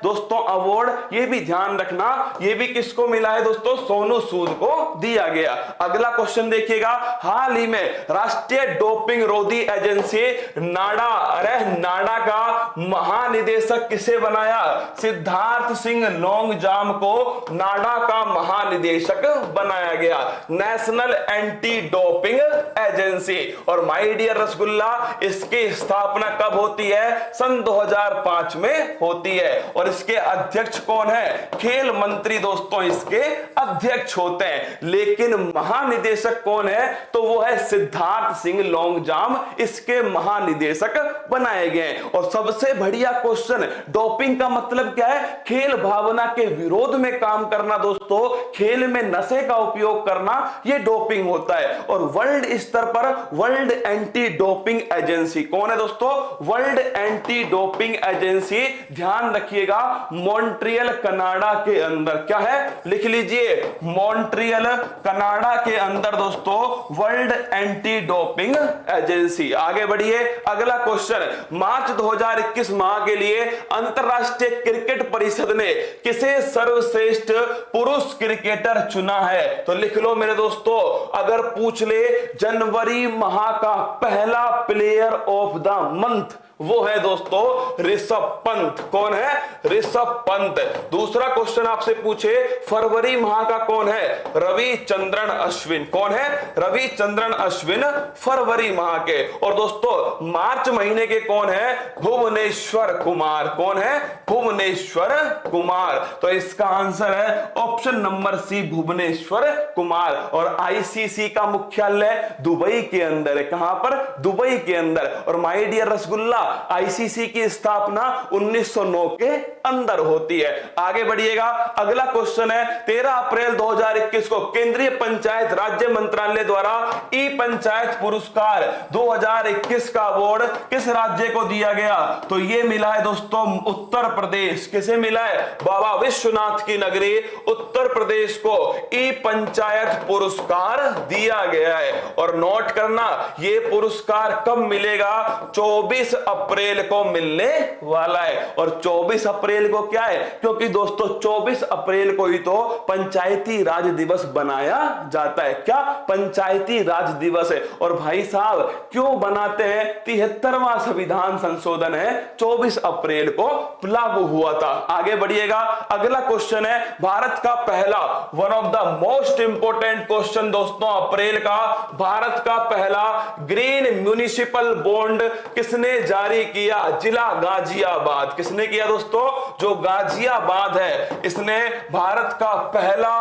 दोस्तों अवार्ड, ये भी ध्यान रखना, ये भी किसको मिला है दोस्तों? सोनू सूद को दिया गया। अगला क्वेश्चन देखिएगा, हाल ही में राष्ट्रीय डोपिंग रोधी एजेंसी नाडा, अरे नाडा का महानिदेशक किसे बनाया? सिद्धार्थ सिंह लॉन्गजाम को नाडा का महानिदेशक बनाया गया, नेशनल एंटी डोपिंग एजेंसी। और माय डियर रसगुल्ला, इसकी स्थापना कब होती है? सन 2005 में होती है। और इसके अध्यक्ष कौन है? खेल मंत्री दोस्तों इसके अध्यक्ष होते हैं। लेकिन महानिदेशक कौन है? तो वो है सिद्धार्थ सिंह लॉन्गजाम, इसके महानिदेशक बनाए गए। और सबसे बढ़िया क्वेश्चन, डोपिंग का मतलब क्या है? खेल भावना के विरोध में काम करना दोस्तों, खेल में नशे का उपयोग करना, यह डोपिंग होता है। और वर्ल्ड स्तर पर वर्ल्ड एंटी डोपिंग एजेंसी कौन है दोस्तों? वर्ल्ड एंटी डोपिंग एजेंसी, ध्यान रखिएगा, मॉन्ट्रियल कनाडा के अंदर। क्या है? लिख लीजिए, मॉन्ट्रियल कनाडा के अंदर दोस्तों वर्ल्ड एंटी डोपिंग एजेंसी। आगे बढ़िए, अगला क्वेश्चन, मार्च 2021 माह के लिए अंतरराष्ट्रीय क्रिकेट परिषद ने किसे सर्वश्रेष्ठ पुरुष क्रिकेटर चुना है? तो लिख लो मेरे दोस्तों, अगर पूछ ले जनवरी माह का पहला प्लेयर ऑफ द मंथ, वो है दोस्तों ऋषभ पंत। कौन है? ऋषभ पंत। दूसरा क्वेश्चन आपसे पूछे, फरवरी माह का कौन है? रविचंद्रन अश्विन। कौन है? रविचंद्रन अश्विन फरवरी माह के। और दोस्तों मार्च महीने के कौन है? भुवनेश्वर कुमार। कौन है? भुवनेश्वर कुमार। तो इसका आंसर है option number C, Bhuvneshwar Kumar. और आईसीसी का मुख्यालय दुबई के अंदर है। कहां पर? दुबई के अंदर। और माय डियर रसगुल्ला, आईसीसी की स्थापना 1909 के अंदर होती है। आगे बढ़िएगा, अगला क्वेश्चन है 13 अप्रैल 2021 को केंद्रीय पंचायत राज्य मंत्रालय द्वारा ई पंचायत पुरस्कार 2021 का अवार्ड किस राज्य को दिया गया? तो यह मिला है दोस्तों उत्तर प्रदेश। किसे मिला है? बाबा विश्वनाथ की नगरी उत्तर प्रदेश को ई पंचायत पुरस्कार दिया गया है। और नोट करना, यह पुरस्कार कब मिलेगा? 24 अप्रैल को मिलने वाला है। और 24 अप्रैल को क्या है? क्योंकि दोस्तों 24 अप्रैल को ही तो पंचायती राज दिवस बनाया जाता है। क्या? पंचायती राज दिवस है। और भाई साहब क्यों बनाते हैं? 73वां संविधान संशोधन है, 24 अप्रैल को लागू हुआ था। आगे बढ़िएगा, अगला क्वेश्चन है भारत का पहला, one of the most important question दोस्तों अप्रैल का, भारत का पहला ग्रीन म्युनिसिपल बॉन्ड किसने जारी किया? जिला गाजियाबाद। किसने किया दोस्तों? जो गाजियाबाद है, इसने भारत का पहला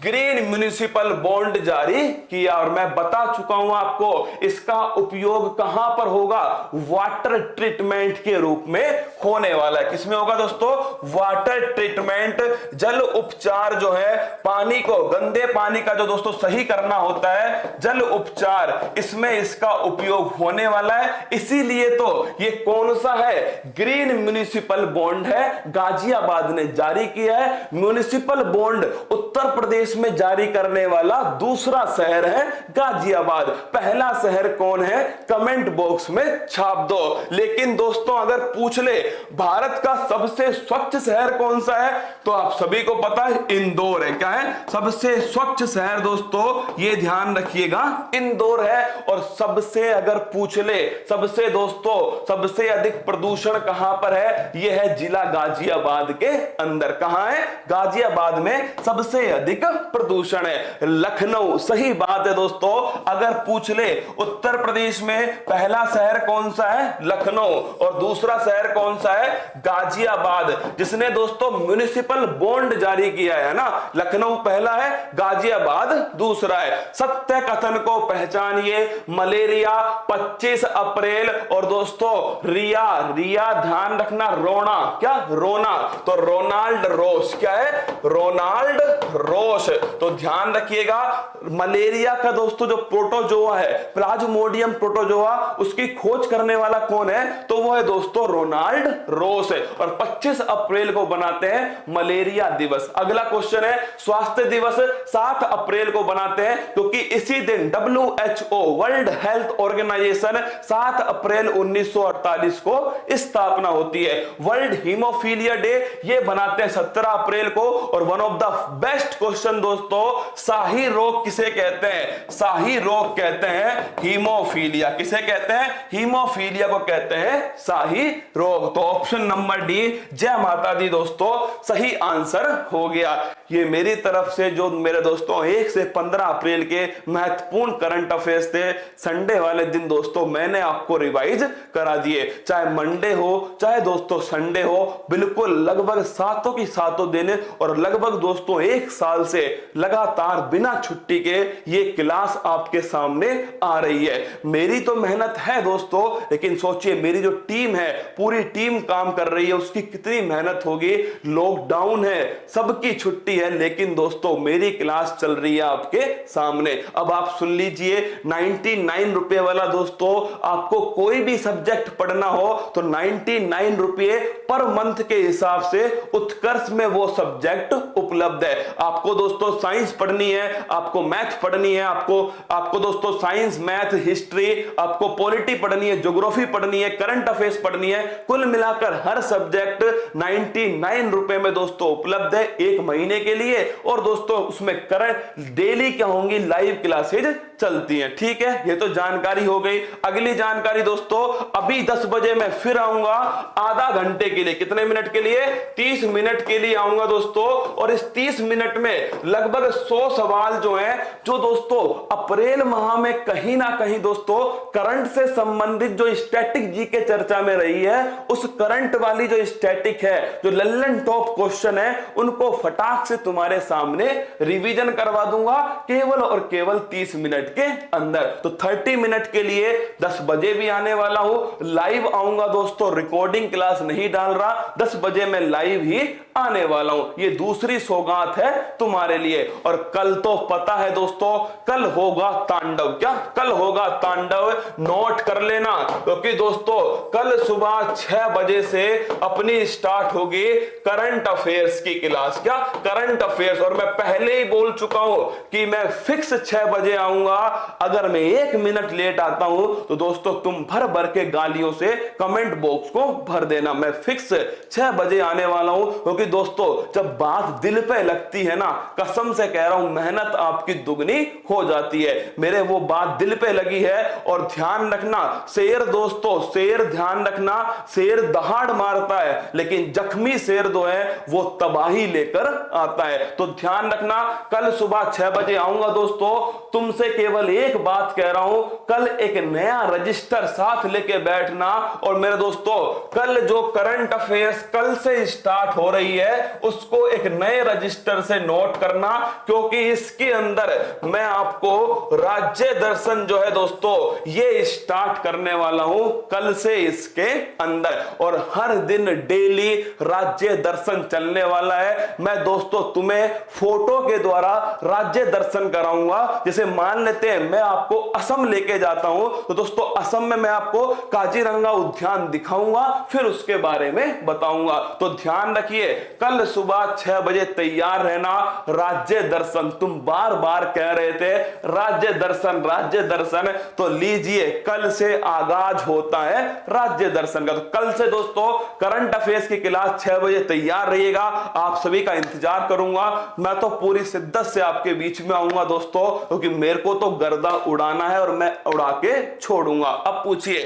ग्रीन म्युनिसिपल बॉन्ड जारी किया। और मैं बता चुका हूं आपको, इसका उपयोग कहां पर होगा? वाटर ट्रीटमेंट के रूप में होने वाला है। किसमें होगा दोस्तों? वाटर ट्रीटमेंट, जल उपचार जो है, पानी को, गंदे पानी का जो दोस्तों सही करना होता है, जल उपचार, इसमें इसका उपयोग होने वाला है। इसीलिए तो ये कौन सा है? ग्रीन म्युनिसिपल बॉन्ड है, गाजियाबाद ने जारी किया है। म्युनिसिपल बॉन्ड उत्तर प्रदेश में जारी करने वाला दूसरा शहर है गाजियाबाद। पहला शहर कौन है? कमेंट बॉक्स में छाप दो। लेकिन दोस्तों अगर पूछ ले भारत का सबसे स्वच्छ शहर कौन सा है, तो आप सभी को पता है इंदौर है। क्या है? सबसे स्वच्छ शहर दोस्तों, ये ध्यान रखिएगा, इंदौर है। और सबसे अगर पूछ ले, सबसे दोस्तों सबसे अधिक प्रदूषण कहां पर है? यह है जिला गाजियाबाद के अंदर। कहां है? गाजियाबाद में सबसे अधिक प्रदूषण है। लखनऊ, सही बात है दोस्तों। अगर पूछ ले उत्तर प्रदेश में पहला शहर कौन सा है? लखनऊ। और दूसरा शहर कौन सा है? गाजियाबाद, जिसने दोस्तों म्युनिसिपल बॉन्ड जारी किया है ना। लखनऊ पहला है, गाजियाबाद दूसरा है। सत्य कथन को पहचानिए। मलेरिया 25 अप्रैल। और दोस्तों रिया, रिया ध्यान रखना, रोना, क्या? रोना। तो रोनाल्ड रोश, क्या है? रोनाल्ड रोश। तो ध्यान रखिएगा, मलेरिया का दोस्तों जो प्रोटोजोआ है, प्लाज्मोडियम प्रोटोजोआ, उसकी खोज करने वाला कौन है? तो वो है दोस्तों रोनाल्ड रोश है। और 25 अप्रैल को बनाते हैं मलेरिया दिवस। अगला क्वेश्चन है, स्वास्थ्य दिवस 7 अप्रैल को बनाते हैं क्योंकि इसी दिन WHO, वर्ल्ड हेल्थ ऑर्गेनाइजेशन, 7 अप्रैल 1948 को स्थापना होती है। वर्ल्ड हीमोफीलिया डे ये बनाते हैं 17 अप्रैल को। और one of the best question दोस्तों, शाही रोग किसे कहते हैं? शाही रोग कहते हैं हीमोफीलिया। किसे कहते हैं? हीमोफीलिया को कहते हैं शाही रोग। तो ऑप्शन नंबर डी, जय माता दी दोस्तों, सही आंसर हो गया। ये मेरी तरफ से जो मेरे दोस्तों 1 से 15 अप्रैल के महत्वपूर्ण करंट अफेयर्स थे, संडे वाले दिन दोस्तों मैंने आपको रिवाइज करा दिए। चाहे मंडे हो चाहे दोस्तों संडे हो, बिल्कुल लगभग सातों की सातों दिन और लगभग दोस्तों 1 साल से लगातार बिना छुट्टी के ये क्लास आपके सामने आ रही है। मेरी तो मेहनत है दोस्तों, लेकिन सोचिए मेरी जो टीम है, पूरी टीम काम कर रही है, उसकी कितनी मेहनत होगी। लॉकडाउन है, सबकी छुट्टी है, लेकिन दोस्तों मेरी क्लास चल रही है आपके सामने। अब आप सुन लीजिए, 99 रुपए वाला दोस्तों, आपको कोई भी सब्जेक्ट पढ़ना हो तो 99 रुपए पर मंथ के हिसाब से उत्कर्ष में वो सब्जेक्ट उपलब्ध है। आपको दोस्तों साइंस पढ़नी है, आपको मैथ पढ़नी है, आपको दोस्तों साइंस, मैथ, हिस्ट्री, आपको पॉलिटी पढ़नी है, ज्योग्राफी पढ़नी है, करंट अफेयर्स पढ़नी है, कुल मिलाकर हर सब्जेक्ट 99 रुपए में दोस्तों उपलब्ध है 1 महीने के लिए। और दोस्तों उसमें करंट डेली क्या होंगी? लाइव क्लासेज चलती हैं। ठीक है, ये तो जानकारी हो गई। अगली जानकारी दोस्तों, अभी 10 बजे मैं फिर आऊंगा आधा घंटे के लिए। कितने मिनट के लिए? 30 मिनट के लिए आऊंगा दोस्तों। और इस 30 मिनट में लगभग 100 सवाल जो हैं, जो दोस्तों अप्रैल माह में कहीं ना कहीं दोस्तों करंट से संबंधित जो स्टैटिक जीके चर्चा में रही है, उस करंट वाली जो स्टैटिक है, जो लल्लन टॉप क्वेश्चन है, उनको फटाक से तुम्हारे सामने रिवीजन करवा दूंगा केवल और केवल 30 मिनट के अंदर। तो 30 मिनट के लिए 10 बजे भी आने वाला हूं, लाइव आऊंगा दोस्तों, रिकॉर्डिंग क्लास नहीं डाल रहा, 10 बजे मैं लाइव ही आने वाला हूं। ये दूसरी सौगात है तुम्हारे लिए। और कल तो पता है दोस्तों, कल होगा तांडव। क्या? कल होगा तांडव, नोट कर लेना, क्योंकि दोस्तों कल सुबह 6 बजे से अपनी स्टार्ट होगी करंट अफेयर्स की क्लास। क्या? Current affairs. और मैं पहले ही बोल चुका हूं कि मैं फिक्स 6 बजे आऊंगा। अगर मैं 1 मिनट लेट आता हूं तो दोस्तों तुम भर भर के गालियों से कमेंट बॉक्स को भर देना। मैं फिक्स 6 बजे आने वाला हूं, क्योंकि दोस्तों जब बात दिल पे लगती है ना, कसम से कह रहा हूं, मेहनत आपकी दुगनी हो जाती है। मेरे वो बात दिल पे लगी है। और ध्यान रखना, शेर दोस्तों, शेर ध्यान रखना, शेर दहाड़ मारता है, लेकिन जख्मी शेर जो है वो तबाही लेकर आता है। तो ध्यान रखना, कल सुबह 6 बजे आऊंगा दोस्तों। तुमसे केवल एक बात कह रहा हूं, कल एक नया रजिस्टर साथ लेके बैठना। और मेरे दोस्तों कल जो करंट अफेयर्स कल से स्टार्ट हो रही है, उसको एक नए रजिस्टर से नोट करना, क्योंकि इसके अंदर मैं आपको राज्य दर्शन जो है दोस्तों ये स्टार्ट करने वाला हूं कल से इसके अंदर। और हर दिन डेली राज्य दर्शन चलने वाला है। मैं दोस्तों तुम्हें फोटो के द्वारा राज्य दर्शन कराऊंगा। जैसे मान लेते हैं मैं आपको असम लेके जाता हूं, तो दोस्तों असम में मैं आपको काजीरंगा उद्यान दिखाऊंगा, फिर उसके बारे में बताऊंगा। तो ध्यान रखिए, कल सुबह 6 बजे तैयार रहना। राज्य दर्शन, तुम बार बार कह रहे थे राज्य दर्शन राज्य दर्शन, तो लीजिए कल से आगाज होता है राज्य दर्शन का। तो कल से दोस्तों करंट अफेयर्स की क्लास 6 बजे तैयार रहिएगा। आप सभी का इंतजार करूंगा। मैं तो पूरी शिद्दत से आपके बीच में आऊंगा दोस्तों, क्योंकि मेरे को तो गर्दा उड़ाना है और मैं उड़ा के छोड़ूंगा। अब पूछिए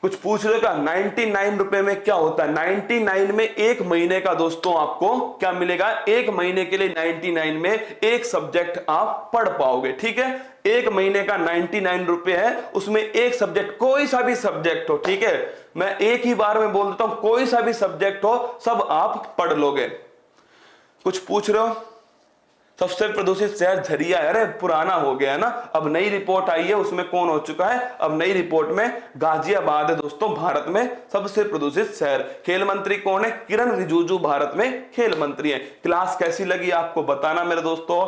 कुछ पूछ रहे हो क्या 99 रुपए में क्या होता है? 99 में एक महीने का दोस्तों आपको क्या मिलेगा? एक महीने के लिए 99 में एक सब्जेक्ट आप पढ़ पाओगे। ठीक है, एक महीने का 99 रुपए है, उसमें एक सब्जेक्ट, कोई सा भी सब्जेक्ट हो, ठीक है, मैं एक ही बार में बोल देता हूं, कोई सा भी सब्जेक्ट हो सब आप पढ़ लोगे। कुछ पूछ रहे हो सबसे प्रदूषित शहर झरिया है, अरे पुराना हो गया है ना, अब नई रिपोर्ट आई है, उसमें कौन हो चुका है? अब नई रिपोर्ट में गाजियाबाद है दोस्तों भारत में सबसे प्रदूषित शहर। खेल मंत्री कौन है? किरण रिजिजू भारत में खेल मंत्री है। क्लास कैसी लगी आपको बताना मेरे दोस्तों,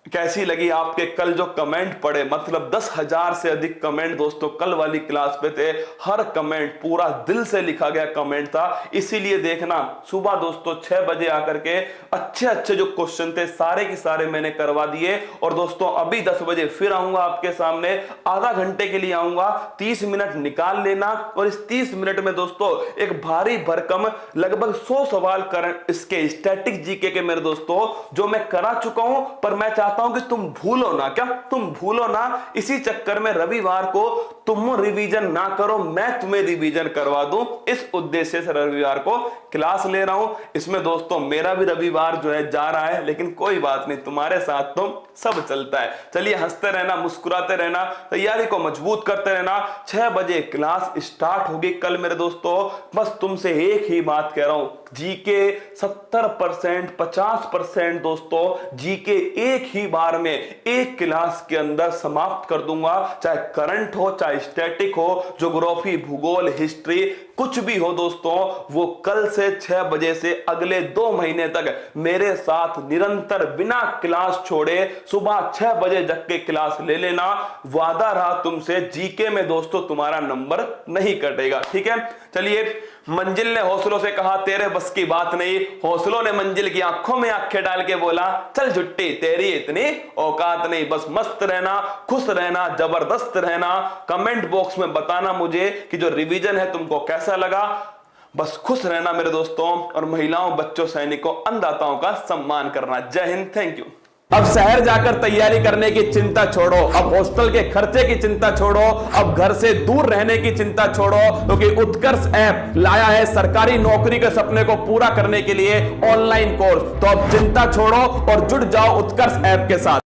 कैसी लगी आपके कल जो कमेंट पढ़े, मतलब 10,000 से अधिक कमेंट दोस्तों कल वाली क्लास पे थे। हर कमेंट पूरा दिल से लिखा गया कमेंट था, इसीलिए देखना सुबह दोस्तों 6 बजे आकर के अच्छे अच्छे जो क्वेश्चन थे सारे के सारे मैंने करवा दिए। और दोस्तों अभी 10 बजे फिर आऊंगा आपके सामने, आधा घंटे के लिए आऊंगा, 30 मिनट निकाल लेना। और इस 30 मिनट में दोस्तों एक भारी भरकम लगभग 100 सवाल करंट इसके स्टैटिक जीके के मेरे दोस्तों जो मैं करा चुका हूं, पर मैं चाहता हूं कि तुम भूलो ना, क्या तुम भूलो ना, इसी चक्कर में रविवार को तुम रिवीजन ना करो, मैं तुम्हें रिवीजन करवा दूं, इस उद्देश्य से रविवार को क्लास ले रहा हूं। इसमें दोस्तों मेरा भी रविवार जो है जा रहा है, लेकिन कोई बात नहीं, तुम्हारे साथ तो सब चलता है। चलिए हंसते रहना, मुस्कुराते रहना, तैयारी को मजबूत करते रहना। 6 बजे क्लास स्टार्ट होगी कल मेरे दोस्तों। बस तुमसे एक ही बात कह रहा हूं, जीके 70% 50% दोस्तों जीके एक ही बार में एक क्लास के अंदर समाप्त कर दूंगा, चाहे करंट हो, चाहे स्टैटिक हो, ज्योग्राफी, भूगोल, हिस्ट्री, कुछ भी हो दोस्तों, वो कल से 6 बजे से अगले 2 महीने तक मेरे साथ निरंतर बिना क्लास छोड़े सुबह 6 बजे जग के क्लास ले लेना। वादा रहा तुमसे, जीके में दोस्तों तुम्हारा नंबर नहीं कटेगा। ठीक है, चलिए मंजिल ने हौसलों से कहा तेरे बस की बात नहीं, हौसलों ने मंजिल की आंखों में आंखें डाल के बोला चल झुट्टी तेरी इतनी औकात नहीं। बस मस्त रहना, खुश रहना, जबरदस्त रहना। कमेंट बॉक्स में बताना मुझे कि जो रिवीजन है तुमको कैसा लगा। बस खुश रहना मेरे दोस्तों, और महिलाओं, बच्चों, सैनिकों, अन्नदाताओं का सम्मान करना। जय हिंद, थैंक यू। अब शहर जाकर तैयारी करने की चिंता छोड़ो, अब हॉस्टल के खर्चे की चिंता छोड़ो, अब घर से दूर रहने की चिंता छोड़ो, क्योंकि उत्कर्ष ऐप लाया है सरकारी नौकरी के सपने को पूरा करने के लिए ऑनलाइन कोर्स। तो अब चिंता छोड़ो और जुड़ जाओ उत्कर्ष ऐप के साथ।